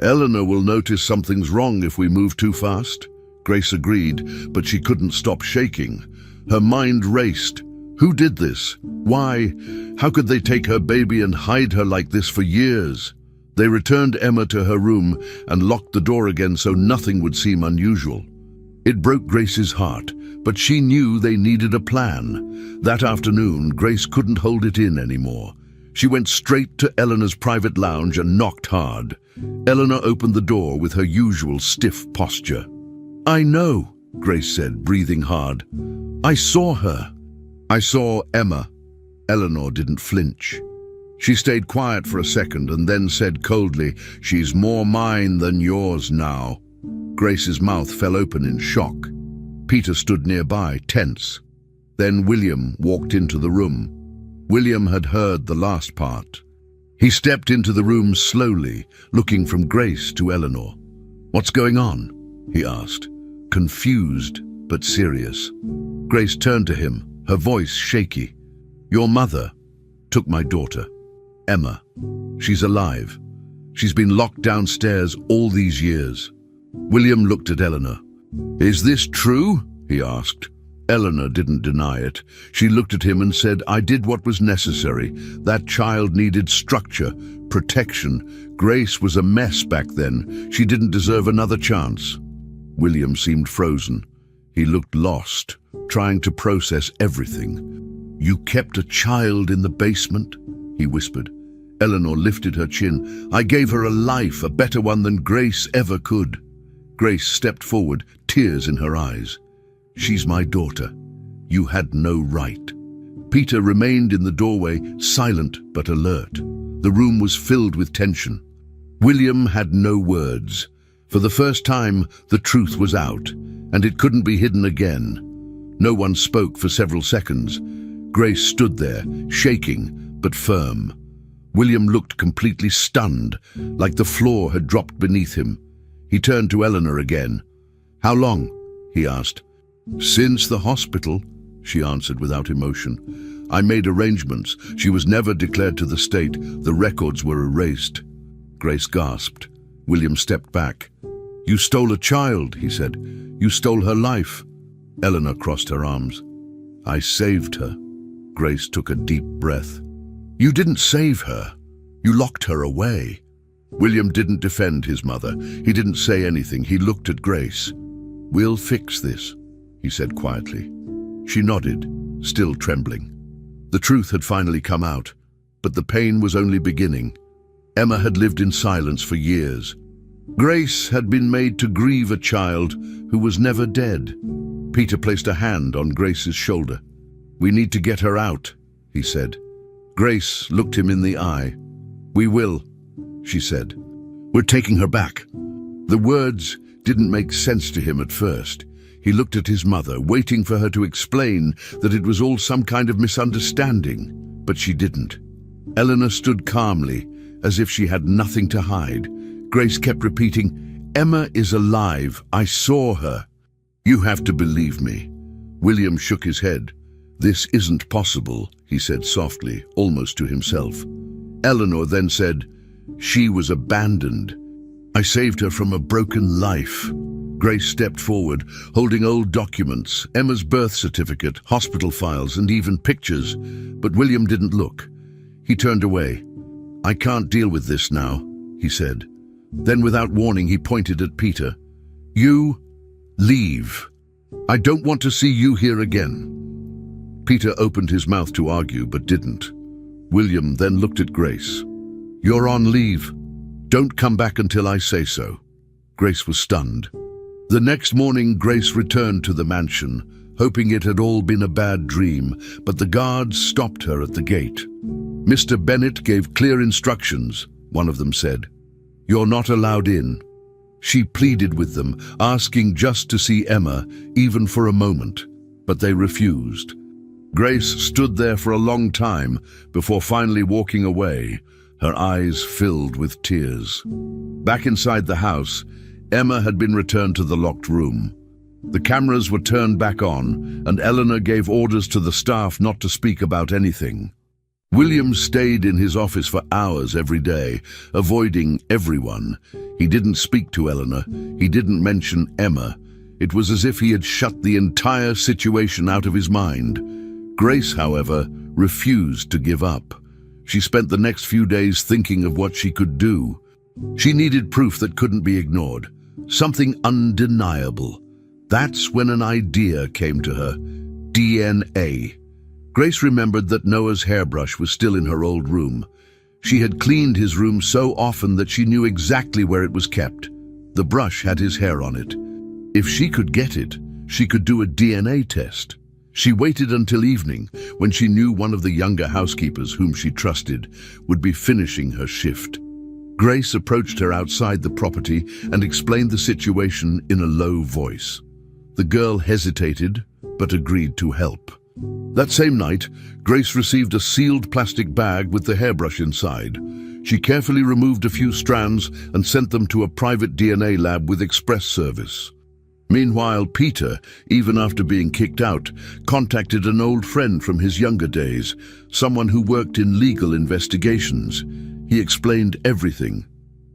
"Eleanor will notice something's wrong if we move too fast." Grace agreed, but she couldn't stop shaking. Her mind raced. Who did this? Why? How could they take her baby and hide her like this for years? They returned Emma to her room and locked the door again so nothing would seem unusual. It broke Grace's heart, but she knew they needed a plan. That afternoon, Grace couldn't hold it in anymore. She went straight to Eleanor's private lounge and knocked hard. Eleanor opened the door with her usual stiff posture. "I know," Grace said, breathing hard. "I saw her." "I saw Emma." Eleanor didn't flinch. She stayed quiet for a second and then said coldly, "She's more mine than yours now." Grace's mouth fell open in shock. Peter stood nearby, tense. Then William walked into the room. William had heard the last part. He stepped into the room slowly, looking from Grace to Eleanor. "What's going on?" he asked, confused but serious. Grace turned to him, her voice shaky. "Your mother took my daughter, Emma. She's alive. She's been locked downstairs all these years." William looked at Eleanor. "Is this true?" he asked. Eleanor didn't deny it. She looked at him and said, "I did what was necessary. That child needed structure, protection. Grace was a mess back then. She didn't deserve another chance." William seemed frozen. He looked lost, trying to process everything. "You kept a child in the basement?" he whispered. Eleanor lifted her chin. "I gave her a life, a better one than Grace ever could." Grace stepped forward, tears in her eyes. "She's my daughter. You had no right." Peter remained in the doorway, silent but alert. The room was filled with tension. William had no words. For the first time, the truth was out, and it couldn't be hidden again. No one spoke for several seconds. Grace stood there, shaking but firm. William looked completely stunned, like the floor had dropped beneath him. He turned to Eleanor again. "How long?" he asked. "Since the hospital," she answered without emotion. "I made arrangements. She was never declared to the state. The records were erased." Grace gasped. William stepped back. "You stole a child," he said. "You stole her life." Eleanor crossed her arms. "I saved her." Grace took a deep breath. "You didn't save her. You locked her away." William didn't defend his mother. He didn't say anything. He looked at Grace. "We'll fix this," he said quietly. She nodded, still trembling. The truth had finally come out, but the pain was only beginning. Emma had lived in silence for years. Grace had been made to grieve a child who was never dead. Peter placed a hand on Grace's shoulder. "We need to get her out," he said. Grace looked him in the eye. "We will," she said. "We're taking her back." The words didn't make sense to him at first. He looked at his mother, waiting for her to explain that it was all some kind of misunderstanding, but she didn't. Eleanor stood calmly, as if she had nothing to hide. Grace kept repeating, "Emma is alive. I saw her." "You have to believe me." William shook his head. "This isn't possible," he said softly, almost to himself. Eleanor then said, "She was abandoned. I saved her from a broken life." Grace stepped forward, holding old documents, Emma's birth certificate, hospital files, and even pictures, but William didn't look. He turned away. "I can't deal with this now," he said. Then without warning, he pointed at Peter. "You leave. I don't want to see you here again." Peter opened his mouth to argue, but didn't. William then looked at Grace. "You're on leave. Don't come back until I say so." Grace was stunned. The next morning, Grace returned to the mansion, hoping it had all been a bad dream, but the guards stopped her at the gate. "Mr. Bennett gave clear instructions," one of them said. "You're not allowed in." She pleaded with them, asking just to see Emma, even for a moment, but they refused. Grace stood there for a long time before finally walking away, her eyes filled with tears. Back inside the house, Emma had been returned to the locked room. The cameras were turned back on, and Eleanor gave orders to the staff not to speak about anything. William stayed in his office for hours every day, avoiding everyone. He didn't speak to Eleanor. He didn't mention Emma. It was as if he had shut the entire situation out of his mind. Grace, however, refused to give up. She spent the next few days thinking of what she could do. She needed proof that couldn't be ignored, something undeniable. That's when an idea came to her: DNA. Grace remembered that Noah's hairbrush was still in her old room. She had cleaned his room so often that she knew exactly where it was kept. The brush had his hair on it. If she could get it, she could do a DNA test. She waited until evening, when she knew one of the younger housekeepers whom she trusted would be finishing her shift. Grace approached her outside the property and explained the situation in a low voice. The girl hesitated, but agreed to help. That same night, Grace received a sealed plastic bag with the hairbrush inside. She carefully removed a few strands and sent them to a private DNA lab with express service. Meanwhile, Peter, even after being kicked out, contacted an old friend from his younger days, someone who worked in legal investigations. He explained everything.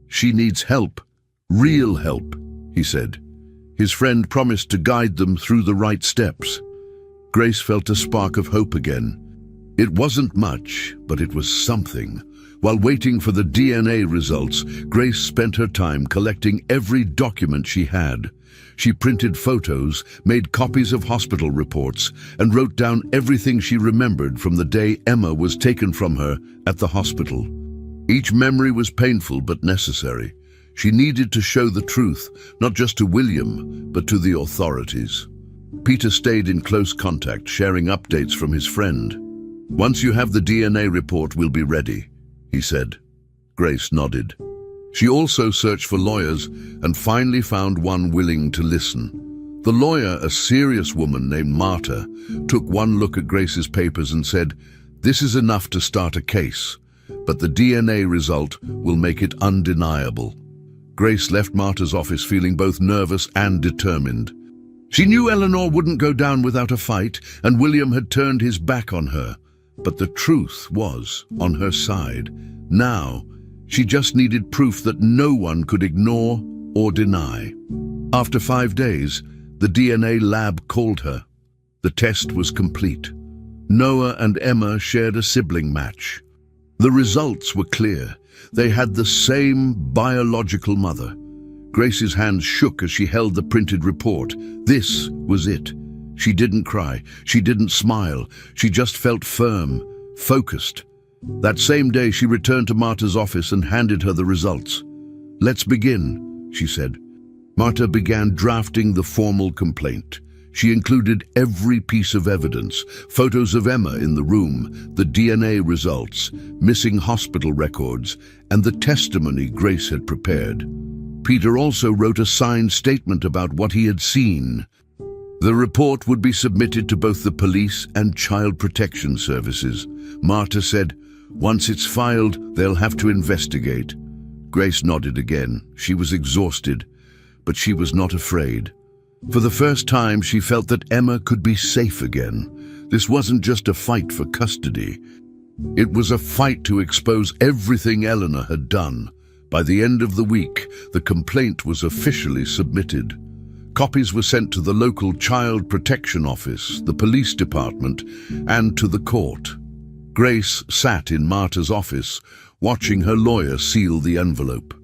"She needs help, real help," he said. His friend promised to guide them through the right steps. Grace felt a spark of hope again. It wasn't much, but it was something. While waiting for the DNA results, Grace spent her time collecting every document she had. She printed photos, made copies of hospital reports, and wrote down everything she remembered from the day Emma was taken from her at the hospital. Each memory was painful but necessary. She needed to show the truth, not just to William, but to the authorities. Peter stayed in close contact, sharing updates from his friend. "Once you have the DNA report, we'll be ready," he said. Grace nodded. She also searched for lawyers and finally found one willing to listen. The lawyer, a serious woman named Marta, took one look at Grace's papers and said, "This is enough to start a case, but the DNA result will make it undeniable." Grace left Marta's office feeling both nervous and determined. She knew Eleanor wouldn't go down without a fight, and William had turned his back on her. But the truth was on her side. Now, she just needed proof that no one could ignore or deny. After 5 days, the DNA lab called her. The test was complete. Noah and Emma shared a sibling match. The results were clear. They had the same biological mother. Grace's hands shook as she held the printed report. This was it. She didn't cry. She didn't smile. She just felt firm, focused. That same day, she returned to Marta's office and handed her the results. "Let's begin," she said. Marta began drafting the formal complaint. She included every piece of evidence: photos of Emma in the room, the DNA results, missing hospital records, and the testimony Grace had prepared. Peter also wrote a signed statement about what he had seen. The report would be submitted to both the police and child protection services. Marta said, "Once it's filed, they'll have to investigate." Grace nodded again. She was exhausted, but she was not afraid. For the first time, she felt that Emma could be safe again. This wasn't just a fight for custody. It was a fight to expose everything Eleanor had done. By the end of the week, the complaint was officially submitted. Copies were sent to the local child protection office, the police department, and to the court. Grace sat in Marta's office, watching her lawyer seal the envelope.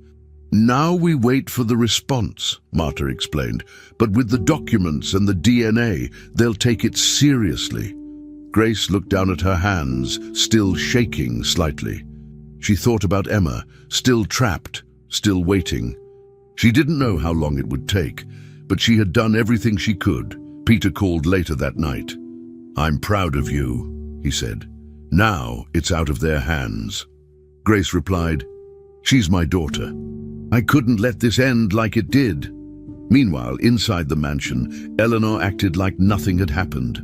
"Now we wait for the response," Marta explained. "But with the documents and the DNA, they'll take it seriously." Grace looked down at her hands, still shaking slightly. She thought about Emma, still trapped, still waiting. She didn't know how long it would take, but she had done everything she could. Peter called later that night. "I'm proud of you," he said. "Now it's out of their hands." Grace replied, "She's my daughter. I couldn't let this end like it did." Meanwhile, inside the mansion, Eleanor acted like nothing had happened.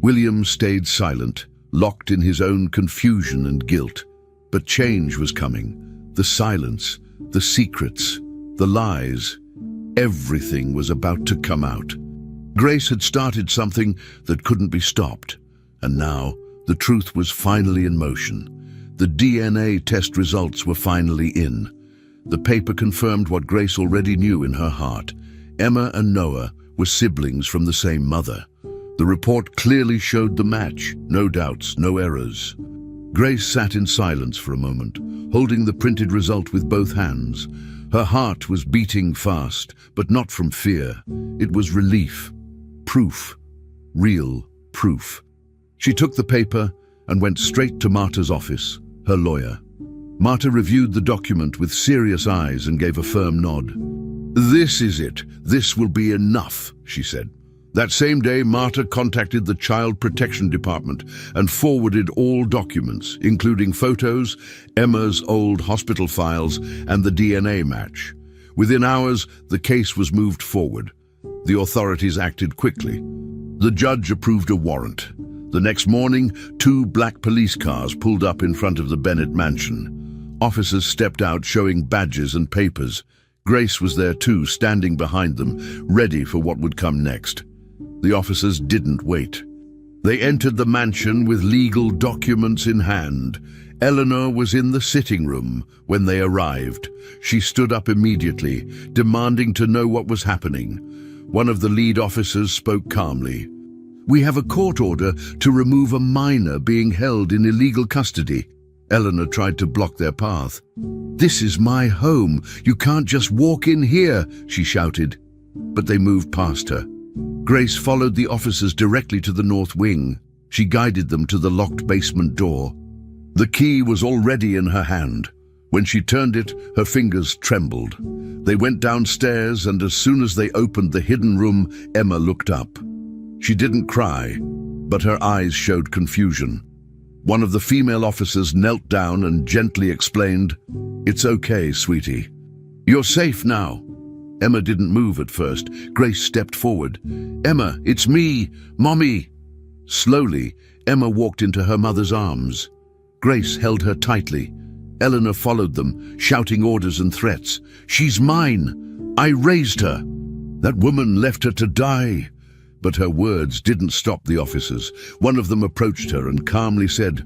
William stayed silent, locked in his own confusion and guilt. But change was coming. The silence, the secrets, the lies. Everything was about to come out. Grace had started something that couldn't be stopped. And now, the truth was finally in motion. The DNA test results were finally in. The paper confirmed what Grace already knew in her heart. Emma and Noah were siblings from the same mother. The report clearly showed the match. No doubts, no errors. Grace sat in silence for a moment, holding the printed result with both hands. Her heart was beating fast, but not from fear. It was relief. Proof. Real proof. She took the paper and went straight to Marta's office, her lawyer. Marta reviewed the document with serious eyes and gave a firm nod. "This is it. This will be enough," she said. That same day, Marta contacted the Child Protection Department and forwarded all documents, including photos, Emma's old hospital files, and the DNA match. Within hours, the case was moved forward. The authorities acted quickly. The judge approved a warrant. The next morning, 2 black police cars pulled up in front of the Bennett mansion. Officers stepped out showing badges and papers. Grace was there too, standing behind them, ready for what would come next. The officers didn't wait. They entered the mansion with legal documents in hand. Eleanor was in the sitting room when they arrived. She stood up immediately, demanding to know what was happening. One of the lead officers spoke calmly. "We have a court order to remove a minor being held in illegal custody." Eleanor tried to block their path. "This is my home. You can't just walk in here," she shouted. But they moved past her. Grace followed the officers directly to the north wing. She guided them to the locked basement door. The key was already in her hand. When she turned it, her fingers trembled. They went downstairs, and as soon as they opened the hidden room, Emma looked up. She didn't cry, but her eyes showed confusion. One of the female officers knelt down and gently explained, "It's okay, sweetie. You're safe now." Emma didn't move at first. Grace stepped forward. "Emma, it's me, Mommy." Slowly, Emma walked into her mother's arms. Grace held her tightly. Eleanor followed them, shouting orders and threats. "She's mine. I raised her." That woman left her to die. But her words didn't stop the officers. One of them approached her and calmly said,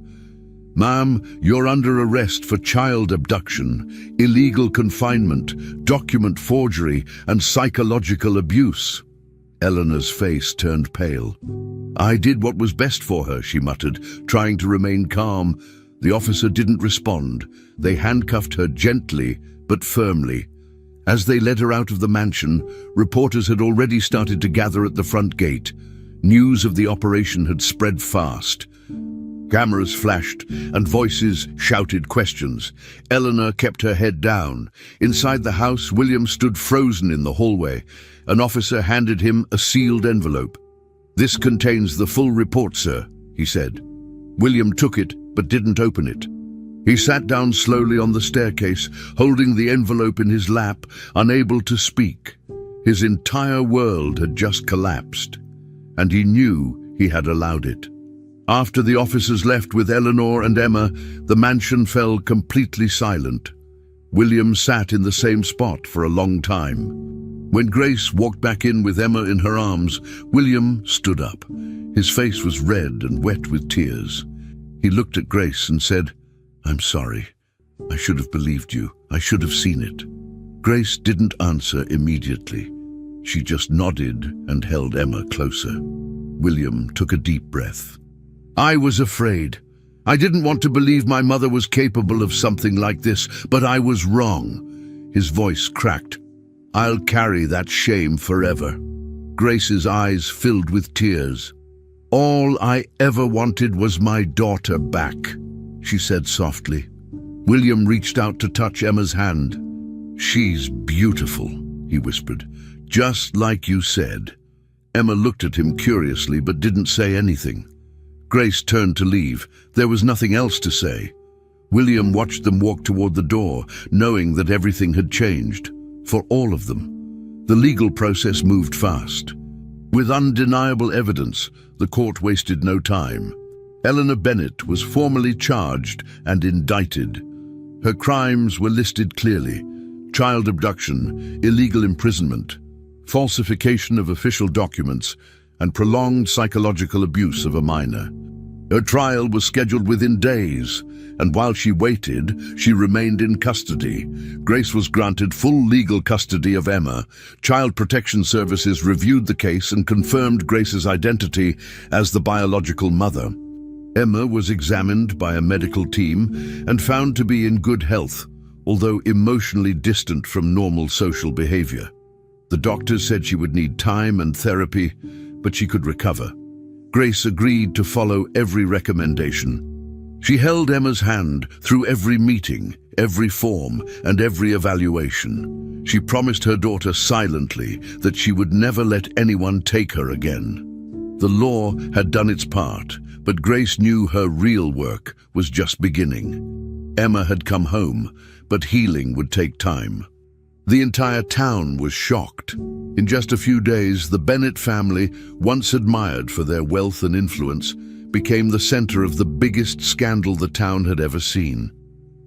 "Ma'am, you're under arrest for child abduction, illegal confinement, document forgery, and psychological abuse." Eleanor's face turned pale. "I did what was best for her," she muttered, trying to remain calm. The officer didn't respond. They handcuffed her gently but firmly. As they led her out of the mansion, reporters had already started to gather at the front gate. News of the operation had spread fast. Cameras flashed and voices shouted questions. Eleanor kept her head down. Inside the house, William stood frozen in the hallway. An officer handed him a sealed envelope. "This contains the full report, sir," he said. William took it but didn't open it. He sat down slowly on the staircase, holding the envelope in his lap, unable to speak. His entire world had just collapsed, and he knew he had allowed it. After the officers left with Eleanor and Emma, the mansion fell completely silent. William sat in the same spot for a long time. When Grace walked back in with Emma in her arms, William stood up. His face was red and wet with tears. He looked at Grace and said, "I'm sorry. I should have believed you. I should have seen it." Grace didn't answer immediately. She just nodded and held Emma closer. William took a deep breath. "I was afraid. I didn't want to believe my mother was capable of something like this, but I was wrong." His voice cracked. "I'll carry that shame forever." Grace's eyes filled with tears. "All I ever wanted was my daughter back," she said softly. William reached out to touch Emma's hand. "She's beautiful," he whispered, "just like you said." Emma looked at him curiously but didn't say anything. Grace turned to leave. There was nothing else to say. William watched them walk toward the door, knowing that everything had changed, for all of them. The legal process moved fast. With undeniable evidence, the court wasted no time. Eleanor Bennett was formally charged and indicted. Her crimes were listed clearly: child abduction, illegal imprisonment, falsification of official documents, and prolonged psychological abuse of a minor. Her trial was scheduled within days, and while she waited, she remained in custody. Grace was granted full legal custody of Emma. Child Protection Services reviewed the case and confirmed Grace's identity as the biological mother. Emma was examined by a medical team and found to be in good health. although emotionally distant from normal social behavior. The doctors said she would need time and therapy, but she could recover. Grace agreed to follow every recommendation. She held Emma's hand through every meeting, every form, and every evaluation. She promised her daughter silently that she would never let anyone take her again. The law had done its part, but Grace knew her real work was just beginning. Emma had come home, but healing would take time. The entire town was shocked. In just a few days, the Bennett family, once admired for their wealth and influence, became the center of the biggest scandal the town had ever seen.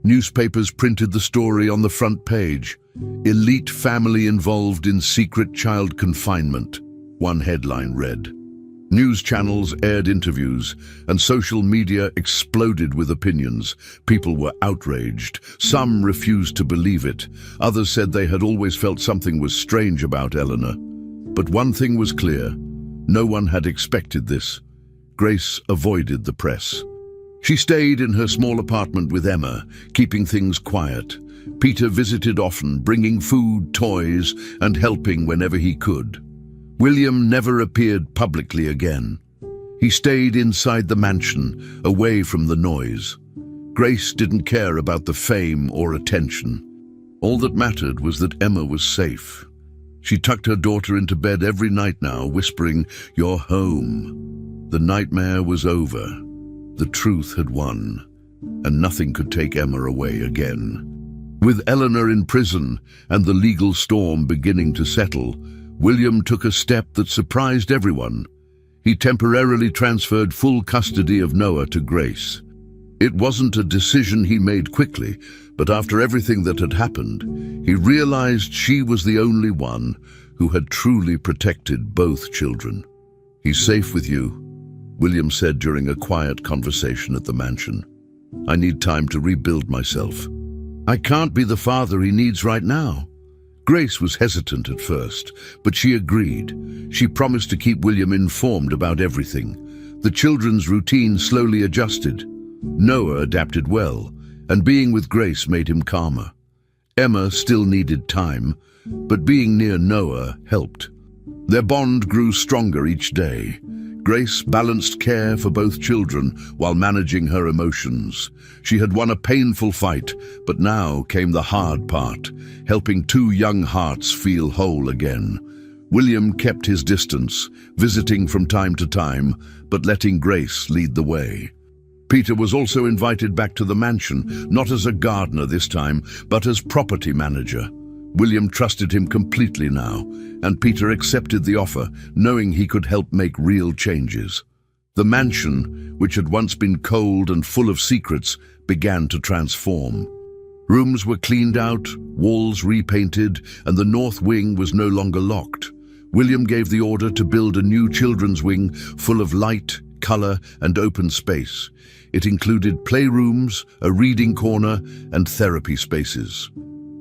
Newspapers printed the story on the front page. "Elite family involved in secret child confinement," one headline read. News channels aired interviews, and social media exploded with opinions. People were outraged. Some refused to believe it. Others said they had always felt something was strange about Eleanor. But one thing was clear. No one had expected this. Grace avoided the press. She stayed in her small apartment with Emma, keeping things quiet. Peter visited often, bringing food, toys, and helping whenever he could. William never appeared publicly again. He stayed inside the mansion, away from the noise. Grace didn't care about the fame or attention. All that mattered was that Emma was safe. She tucked her daughter into bed every night now, whispering, "You're home." The nightmare was over. The truth had won, and nothing could take Emma away again. With Eleanor in prison and the legal storm beginning to settle, William took a step that surprised everyone. He temporarily transferred full custody of Noah to Grace. It wasn't a decision he made quickly, but after everything that had happened, he realized she was the only one who had truly protected both children. "He's safe with you," William said during a quiet conversation at the mansion. "I need time to rebuild myself. I can't be the father he needs right now." Grace was hesitant at first, but she agreed. She promised to keep William informed about everything. The children's routine slowly adjusted. Noah adapted well, and being with Grace made him calmer. Emma still needed time, but being near Noah helped. Their bond grew stronger each day. Grace balanced care for both children while managing her emotions. She had won a painful fight, but now came the hard part, helping two young hearts feel whole again. William kept his distance, visiting from time to time, but letting Grace lead the way. Peter was also invited back to the mansion, not as a gardener this time, but as property manager. William trusted him completely now, and Peter accepted the offer, knowing he could help make real changes. The mansion, which had once been cold and full of secrets, began to transform. Rooms were cleaned out, walls repainted, and the north wing was no longer locked. William gave the order to build a new children's wing full of light, color, and open space. It included playrooms, a reading corner, and therapy spaces.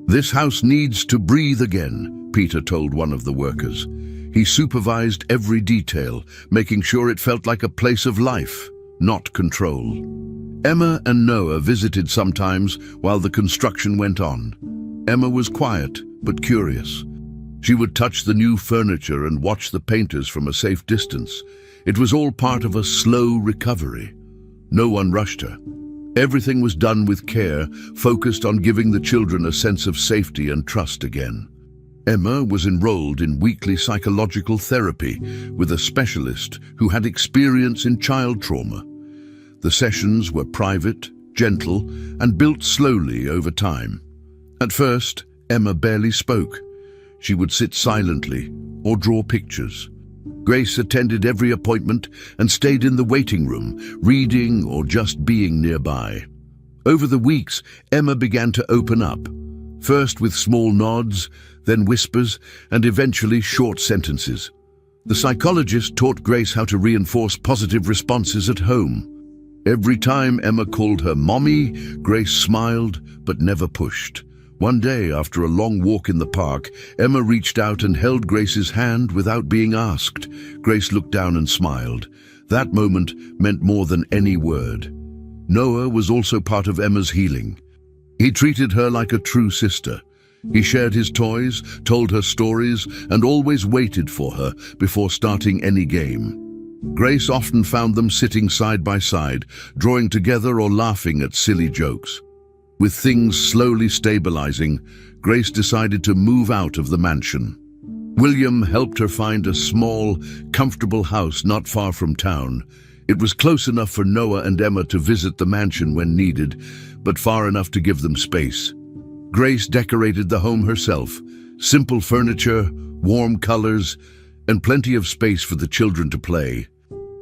"This house needs to breathe again," Peter told one of the workers. He supervised every detail, making sure it felt like a place of life, not control. Emma and Noah visited sometimes while the construction went on. Emma was quiet, but curious. She would touch the new furniture and watch the painters from a safe distance. It was all part of a slow recovery. No one rushed her. Everything was done with care, focused on giving the children a sense of safety and trust again. Emma was enrolled in weekly psychological therapy with a specialist who had experience in child trauma. The sessions were private, gentle, and built slowly over time. At first, Emma barely spoke. She would sit silently or draw pictures. Grace attended every appointment and stayed in the waiting room, reading or just being nearby. Over the weeks, Emma began to open up, first with small nods, then whispers, and eventually short sentences. The psychologist taught Grace how to reinforce positive responses at home. Every time Emma called her mommy, Grace smiled but never pushed. One day, after a long walk in the park, Emma reached out and held Grace's hand without being asked. Grace looked down and smiled. That moment meant more than any word. Noah was also part of Emma's healing. He treated her like a true sister. He shared his toys, told her stories, and always waited for her before starting any game. Grace often found them sitting side by side, drawing together or laughing at silly jokes. With things slowly stabilizing, Grace decided to move out of the mansion. William helped her find a small, comfortable house not far from town. It was close enough for Noah and Emma to visit the mansion when needed, but far enough to give them space. Grace decorated the home herself, simple furniture, warm colors, and plenty of space for the children to play.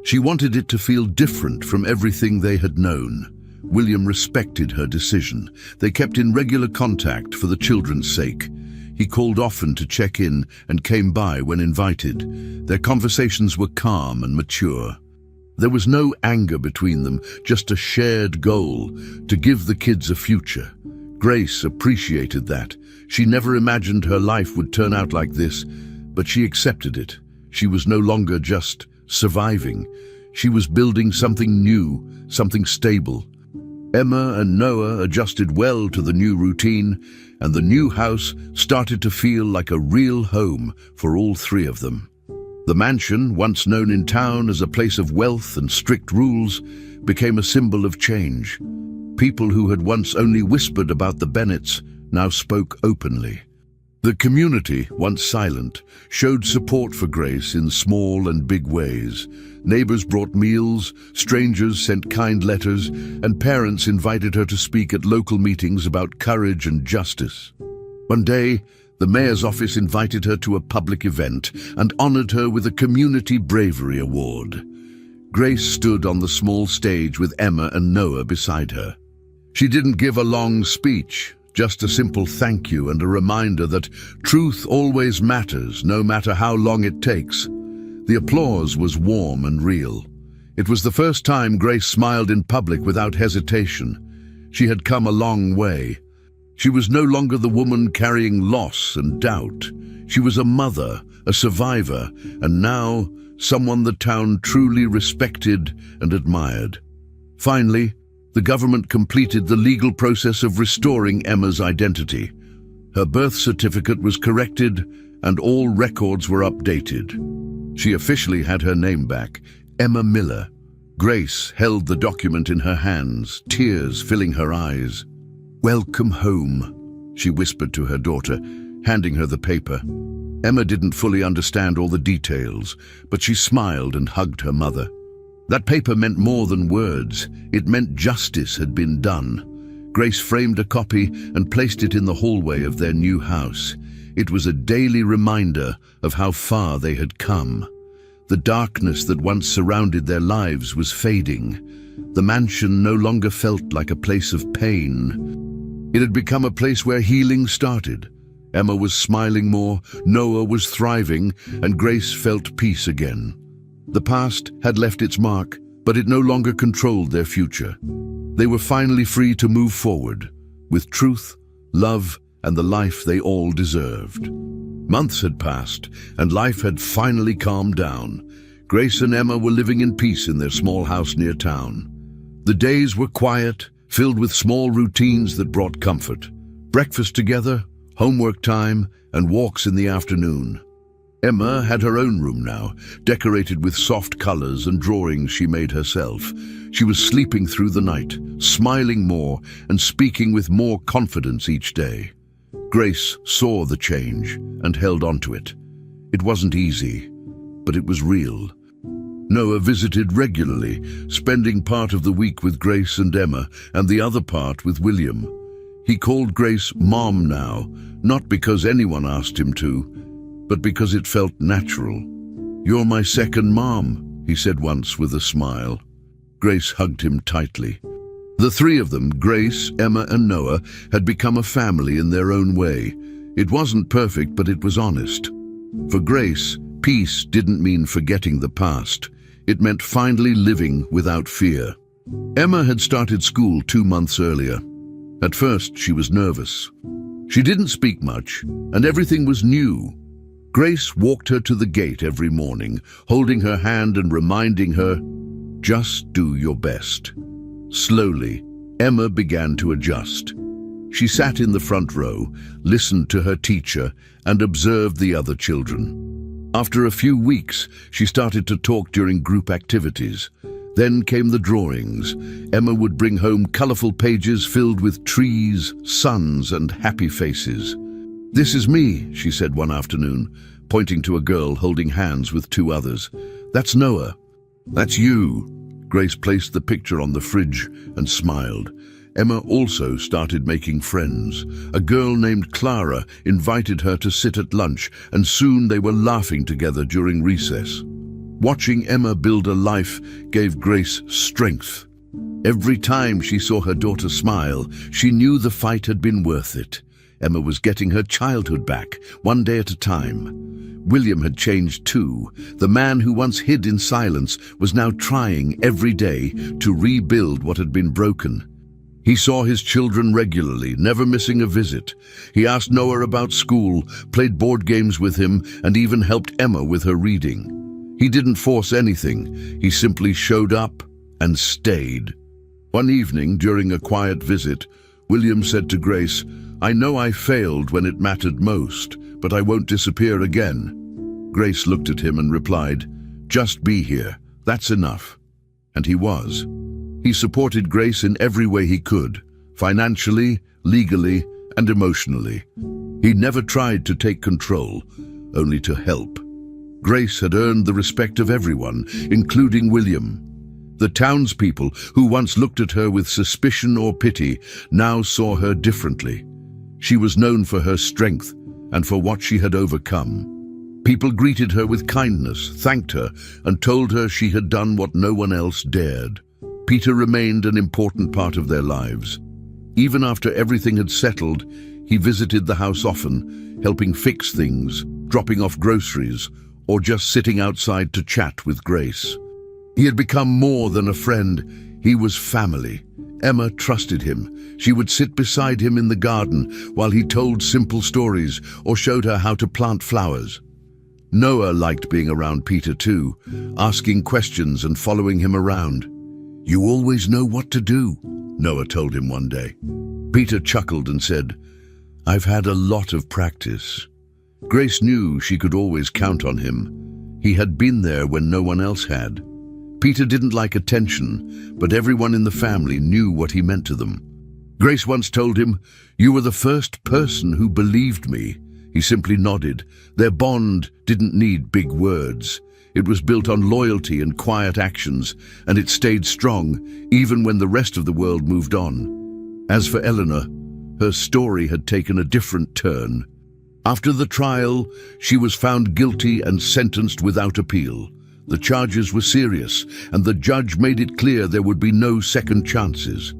She wanted it to feel different from everything they had known. William respected her decision. They kept in regular contact for the children's sake. He called often to check in and came by when invited. Their conversations were calm and mature. There was no anger between them, just a shared goal to give the kids a future. Grace appreciated that. She never imagined her life would turn out like this, but she accepted it. She was no longer just surviving. She was building something new, something stable. Emma and Noah adjusted well to the new routine, and the new house started to feel like a real home for all three of them. The mansion, once known in town as a place of wealth and strict rules, became a symbol of change. People who had once only whispered about the Bennets now spoke openly. The community, once silent, showed support for Grace in small and big ways. Neighbors brought meals, strangers sent kind letters, and parents invited her to speak at local meetings about courage and justice. One day, the mayor's office invited her to a public event and honored her with a Community Bravery Award. Grace stood on the small stage with Emma and Noah beside her. She didn't give a long speech, just a simple thank you and a reminder that truth always matters, no matter how long it takes. The applause was warm and real. It was the first time Grace smiled in public without hesitation. She had come a long way. She was no longer the woman carrying loss and doubt. She was a mother, a survivor, and now someone the town truly respected and admired. Finally, the government completed the legal process of restoring Emma's identity. Her birth certificate was corrected and all records were updated. She officially had her name back, Emma Miller. Grace held the document in her hands, tears filling her eyes. "Welcome home," she whispered to her daughter, handing her the paper. Emma didn't fully understand all the details, but she smiled and hugged her mother. That paper meant more than words. It meant justice had been done. Grace framed a copy and placed it in the hallway of their new house. It was a daily reminder of how far they had come. The darkness that once surrounded their lives was fading. The mansion no longer felt like a place of pain. It had become a place where healing started. Emma was smiling more, Noah was thriving, and Grace felt peace again. The past had left its mark, but it no longer controlled their future. They were finally free to move forward, with truth, love, and the life they all deserved. Months had passed, and life had finally calmed down. Grace and Emma were living in peace in their small house near town. The days were quiet, filled with small routines that brought comfort. Breakfast together, homework time, and walks in the afternoon. Emma had her own room now, decorated with soft colors and drawings she made herself. She was sleeping through the night, smiling more and speaking with more confidence each day. Grace saw the change and held on to it. It wasn't easy, but it was real. Noah visited regularly, spending part of the week with Grace and Emma and the other part with William. He called Grace Mom now, not because anyone asked him to, but because it felt natural. "You're my second mom," he said once with a smile. Grace hugged him tightly. The three of them, Grace, Emma, and Noah, had become a family in their own way. It wasn't perfect, but it was honest. For Grace, peace didn't mean forgetting the past. It meant finally living without fear. Emma had started school 2 months earlier. At first, she was nervous. She didn't speak much, and everything was new. Grace walked her to the gate every morning, holding her hand and reminding her, "Just do your best." Slowly, Emma began to adjust. She sat in the front row, listened to her teacher, and observed the other children. After a few weeks, she started to talk during group activities. Then came the drawings. Emma would bring home colorful pages filled with trees, suns, and happy faces. "This is me," she said one afternoon, pointing to a girl holding hands with two others. "That's Noah." "That's you." Grace placed the picture on the fridge and smiled. Emma also started making friends. A girl named Clara invited her to sit at lunch, and soon they were laughing together during recess. Watching Emma build a life gave Grace strength. Every time she saw her daughter smile, she knew the fight had been worth it. Emma was getting her childhood back, one day at a time. William had changed too. The man who once hid in silence was now trying every day to rebuild what had been broken. He saw his children regularly, never missing a visit. He asked Noah about school, played board games with him, and even helped Emma with her reading. He didn't force anything. He simply showed up and stayed. One evening, during a quiet visit, William said to Grace, "I know I failed when it mattered most, but I won't disappear again." Grace looked at him and replied, "Just be here. That's enough." And he was. He supported Grace in every way he could, financially, legally, and emotionally. He never tried to take control, only to help. Grace had earned the respect of everyone, including William. The townspeople, who once looked at her with suspicion or pity, now saw her differently. She was known for her strength and for what she had overcome. People greeted her with kindness, thanked her, and told her she had done what no one else dared. Peter remained an important part of their lives. Even after everything had settled, he visited the house often, helping fix things, dropping off groceries, or just sitting outside to chat with Grace. He had become more than a friend. He was family. Emma trusted him. She would sit beside him in the garden while he told simple stories or showed her how to plant flowers. Noah liked being around Peter too, asking questions and following him around. "You always know what to do," Noah told him one day. Peter chuckled and said, "I've had a lot of practice." Grace knew she could always count on him. He had been there when no one else had. Peter didn't like attention, but everyone in the family knew what he meant to them. Grace once told him, "You were the first person who believed me." He simply nodded. Their bond didn't need big words. It was built on loyalty and quiet actions, and it stayed strong, even when the rest of the world moved on. As for Eleanor, her story had taken a different turn. After the trial, she was found guilty and sentenced without appeal. The charges were serious, and the judge made it clear there would be no second chances.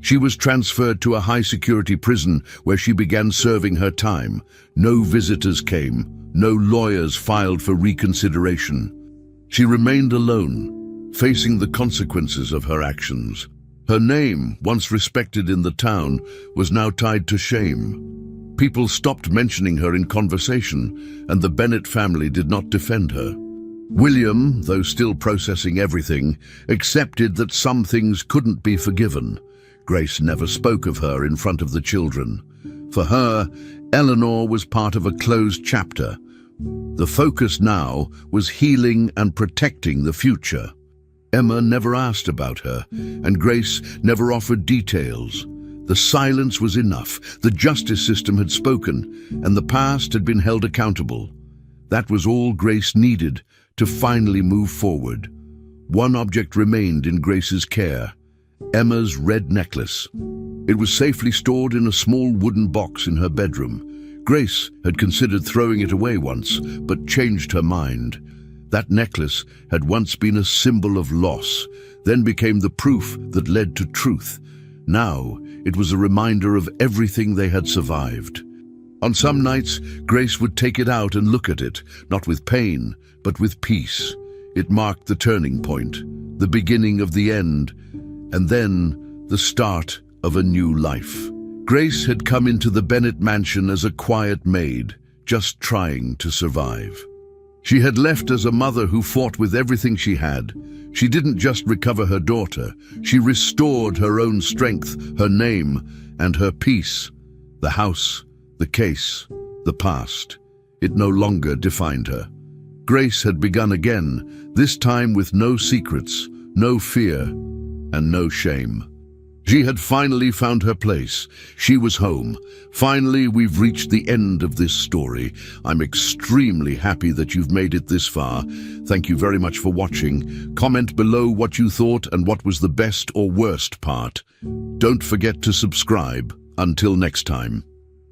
She was transferred to a high-security prison where she began serving her time. No visitors came, no lawyers filed for reconsideration. She remained alone, facing the consequences of her actions. Her name, once respected in the town, was now tied to shame. People stopped mentioning her in conversation, and the Bennett family did not defend her. William, though still processing everything, accepted that some things couldn't be forgiven. Grace never spoke of her in front of the children. For her, Eleanor was part of a closed chapter. The focus now was healing and protecting the future. Emma never asked about her, and Grace never offered details. The silence was enough. The justice system had spoken, and the past had been held accountable. That was all Grace needed to finally move forward. One object remained in Grace's care: Emma's red necklace. It was safely stored in a small wooden box in her bedroom. Grace had considered throwing it away once, but changed her mind. That necklace had once been a symbol of loss, then became the proof that led to truth. Now, it was a reminder of everything they had survived. On some nights, Grace would take it out and look at it, not with pain, but with peace. It marked the turning point, the beginning of the end, and then the start of a new life. Grace had come into the Bennett mansion as a quiet maid, just trying to survive. She had left as a mother who fought with everything she had. She didn't just recover her daughter, she restored her own strength, her name, and her peace. The house, the case, the past. It no longer defined her. Grace had begun again, this time with no secrets, no fear, and no shame. She had finally found her place. She was home. Finally, we've reached the end of this story. I'm extremely happy that you've made it this far. Thank you very much for watching. Comment below what you thought and what was the best or worst part. Don't forget to subscribe. Until next time.